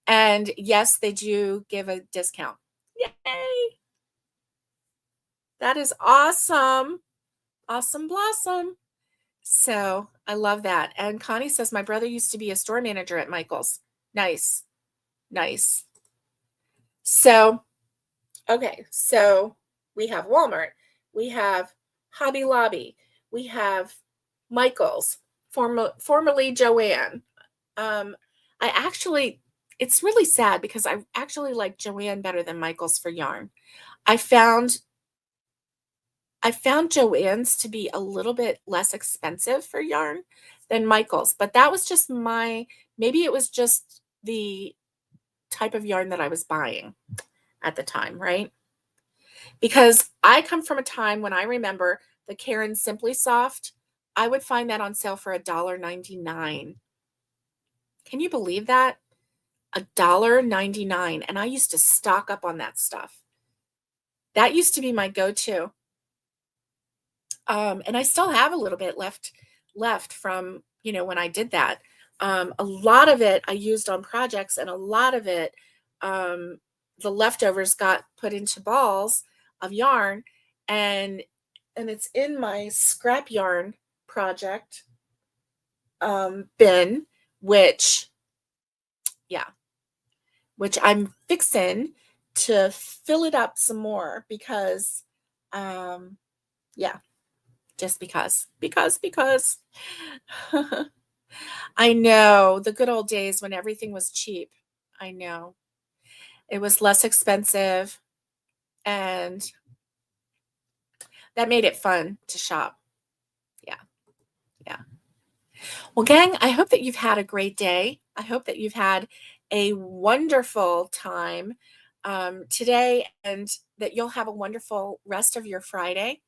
And yes, they do give a discount. Yay. That is awesome. Awesome blossom. So I love that. And Connie says, my brother used to be a store manager at Michael's. Nice. Nice. So, okay. So we have Walmart. We have Hobby Lobby. We have Michael's, formerly Joanne. It's really sad because I actually like Joanne better than Michael's for yarn. I found Joann's to be a little bit less expensive for yarn than Michael's, but that was just maybe it was just the type of yarn that I was buying at the time, right? Because I come from a time when I remember the Karen Simply Soft, I would find that on sale for $1.99. Can you believe that? $1.99. And I used to stock up on that stuff. That used to be my go-to. And I still have a little bit left left from, you know, when I did that. A lot of it I used on projects, and a lot of it, the leftovers got put into balls of yarn, and it's in my scrap yarn project bin, which, yeah, which I'm fixing to fill it up some more because, yeah, just because. I know, the good old days when everything was cheap. I know. It was less expensive, and that made it fun to shop. Yeah, yeah. Well, gang, I hope that you've had a great day. I hope that you've had a wonderful time today, and that you'll have a wonderful rest of your Friday.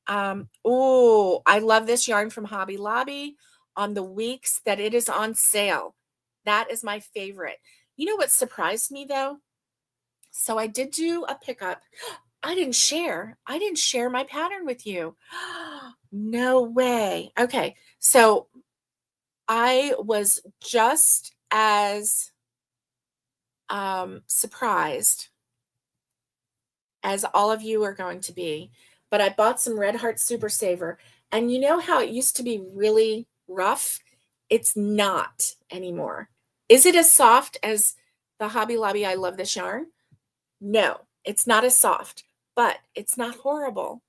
Oh, I love this yarn from Hobby Lobby on the weeks that it is on sale. That is my favorite. You know what surprised me though? So I did do a pickup. I didn't share. I didn't share my pattern with you. No way. Okay. So I was just as surprised as all of you are going to be, but I bought some Red Heart Super Saver. And you know how it used to be really rough? It's not anymore. Is it as soft as the Hobby Lobby I Love This Yarn? No, it's not as soft, but it's not horrible.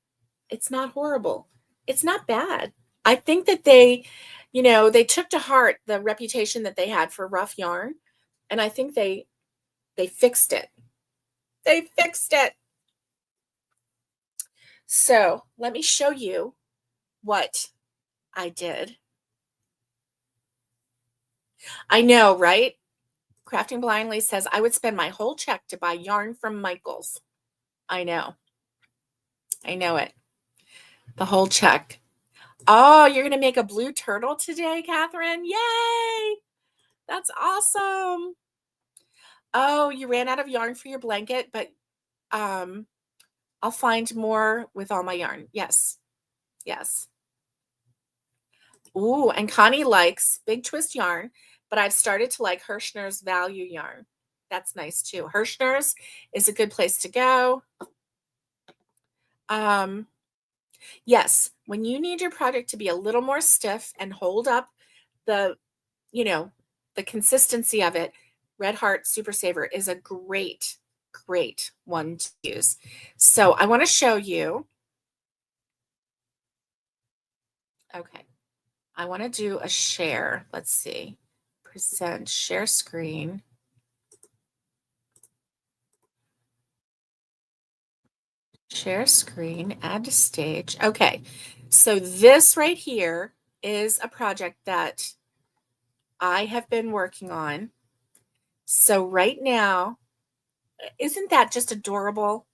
It's not horrible. It's not bad. I think that they, you know, they took to heart the reputation that they had for rough yarn, and I think they fixed it. They fixed it. So, let me show you what I did. I know, right? Crafting Blindly says I would spend my whole check to buy yarn from Michaels. I know. I know it. The whole check. Oh, you're going to make a blue turtle today, Catherine? Yay! That's awesome. Oh, you ran out of yarn for your blanket, but I'll find more with all my yarn. Yes. Yes. Ooh, and Connie likes Big Twist yarn, but I've started to like Hirschner's Value yarn. That's nice too. Hirschner's is a good place to go. Yes, when you need your project to be a little more stiff and hold up the, you know, the consistency of it, Red Heart Super Saver is a great, great one to use. So I want to show you. Okay. I want to do a share. Let's see. Present, share screen. Share screen, add to stage. Okay. So this right here is a project that I have been working on. So right now, isn't that just adorable?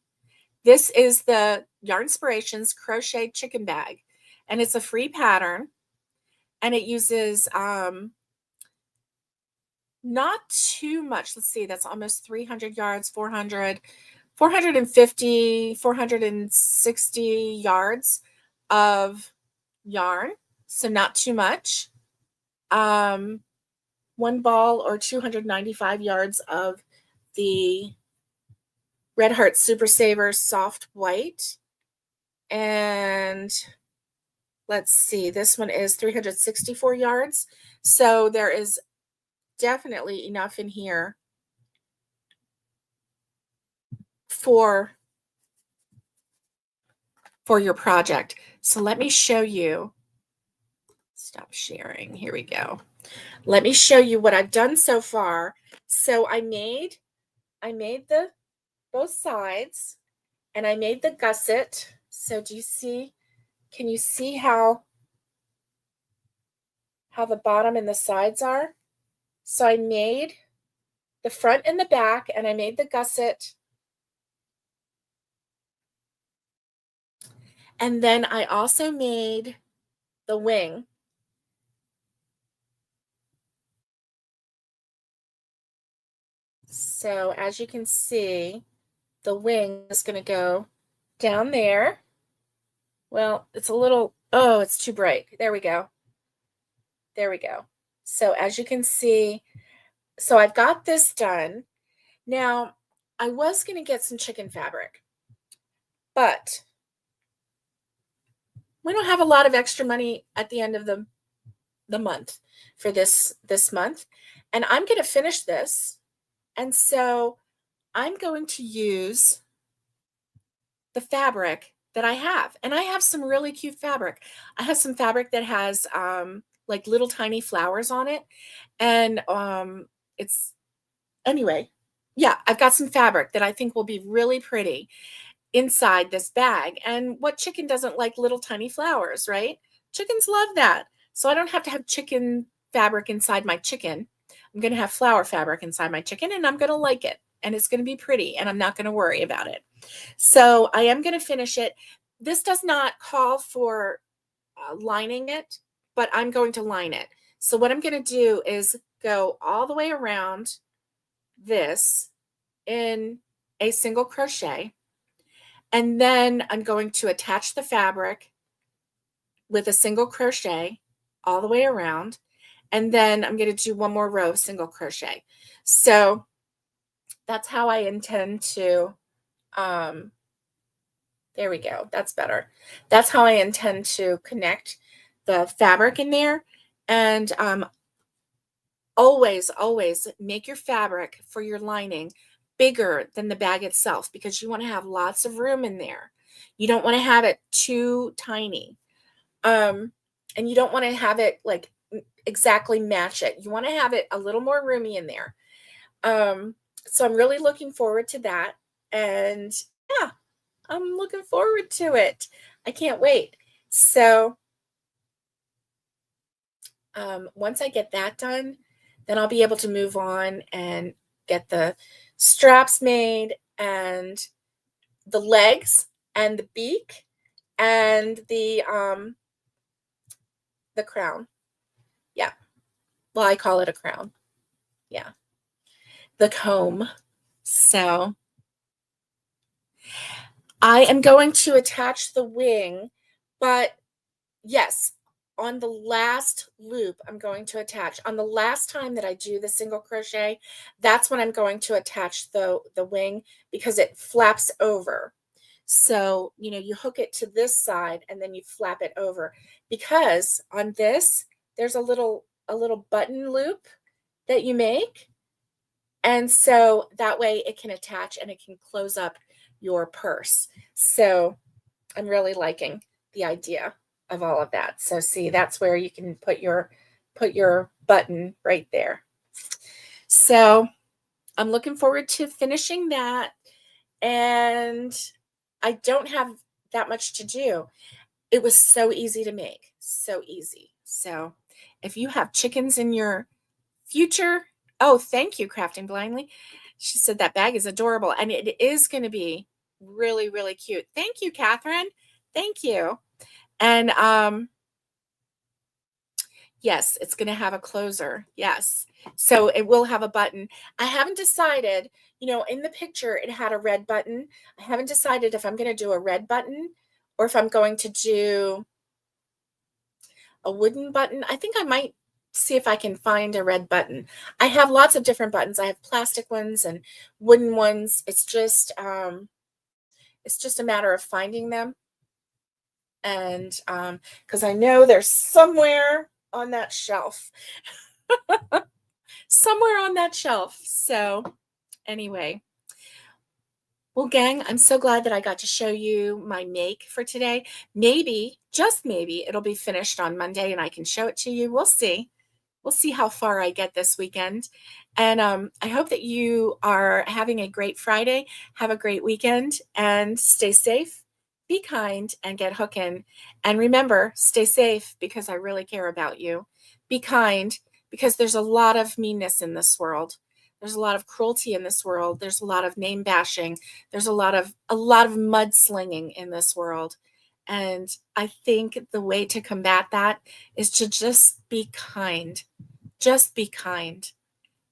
This is the Yarnspirations Crochet Chicken Bag, and it's a free pattern, and it uses not too much. Let's see, that's almost 300 yards, 400, 450, 460 yards of yarn, so not too much. One ball or 295 yards of the Red Heart Super Saver Soft White. And let's see, this one is 364 yards. So there is definitely enough in here for your project. So let me show you. Stop sharing. Here we go. Let me show you what I've done so far. So I made the both sides, and I made the gusset. So do you see? Can you see how the bottom and the sides are? So I made the front and the back, and I made the gusset. And then I also made the wing. So as you can see, the wing is going to go down there. Well, it's a little, oh, it's too bright. There we go. There we go. So as you can see, so I've got this done. Now, I was going to get some chicken fabric, but we don't have a lot of extra money at the end of the month for this month, and I'm going to finish this. And so I'm going to use the fabric that I have. And I have some really cute fabric. I have some fabric that has like little tiny flowers on it. And it's anyway, yeah, I've got some fabric that I think will be really pretty inside this bag. And what chicken doesn't like little tiny flowers, right? Chickens love that. So I don't have to have chicken fabric inside my chicken. I'm going to have flower fabric inside my chicken, and I'm going to like it. And it's going to be pretty, and I'm not going to worry about it. So I am going to finish it. This does not call for lining it, but I'm going to line it. So what I'm going to do is go all the way around this in a single crochet. And then I'm going to attach the fabric with a single crochet all the way around. And then I'm going to do one more row of single crochet. So that's how I intend to, there we go. That's better. That's how I intend to connect the fabric in there. And always, always make your fabric for your lining bigger than the bag itself, because you want to have lots of room in there. You don't want to have it too tiny. And you don't want to have it like exactly match it. You want to have it a little more roomy in there. So I'm really looking forward to that. And yeah, I'm looking forward to it. I can't wait. So once I get that done, then I'll be able to move on and get the straps made and the legs and the beak and the crown. Yeah. Well, I call it a crown. Yeah. The comb. So I am going to attach the wing, but yes, on the last loop, I'm going to attach. On the last time that I do the single crochet, that's when I'm going to attach the wing, because it flaps over. So, you know, you hook it to this side and then you flap it over, because on this, there's a little button loop that you make. And so that way it can attach and it can close up your purse. So I'm really liking the idea of all of that. So see, that's where you can put your button right there. So I'm looking forward to finishing that. And I don't have that much to do. It was so easy to make, so easy. So if you have chickens in your future, oh, thank you, Crafting Blindly. She said that bag is adorable, and it is going to be really, really cute. Thank you, Catherine. Thank you. And yes, it's going to have a closer. Yes. So it will have a button. I haven't decided, you know, in the picture, it had a red button. I haven't decided if I'm going to do a red button or if I'm going to do a wooden button. I think I might see if I can find a red button. I have lots of different buttons. I have plastic ones and wooden ones. It's just a matter of finding them. And because I know there's somewhere on that shelf. Somewhere on that shelf. So anyway, well, gang, I'm so glad that I got to show you my make for today. Maybe, just maybe, it'll be finished on Monday and I can show it to you. We'll see. We'll see how far I get this weekend. And I hope that you are having a great Friday. Have a great weekend and stay safe, be kind, and get hooking. And remember, stay safe, because I really care about you. Be kind, because there's a lot of meanness in this world. There's a lot of cruelty in this world. There's a lot of name bashing. There's a lot of mudslinging in this world. And I think the way to combat that is to just be kind. Just be kind,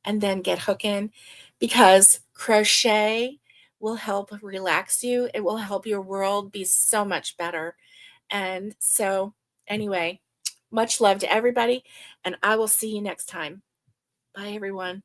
and then get hooking, because crochet will help relax you. It will help your world be so much better. And so anyway, Much love to everybody, and I will see you next time. Bye, everyone.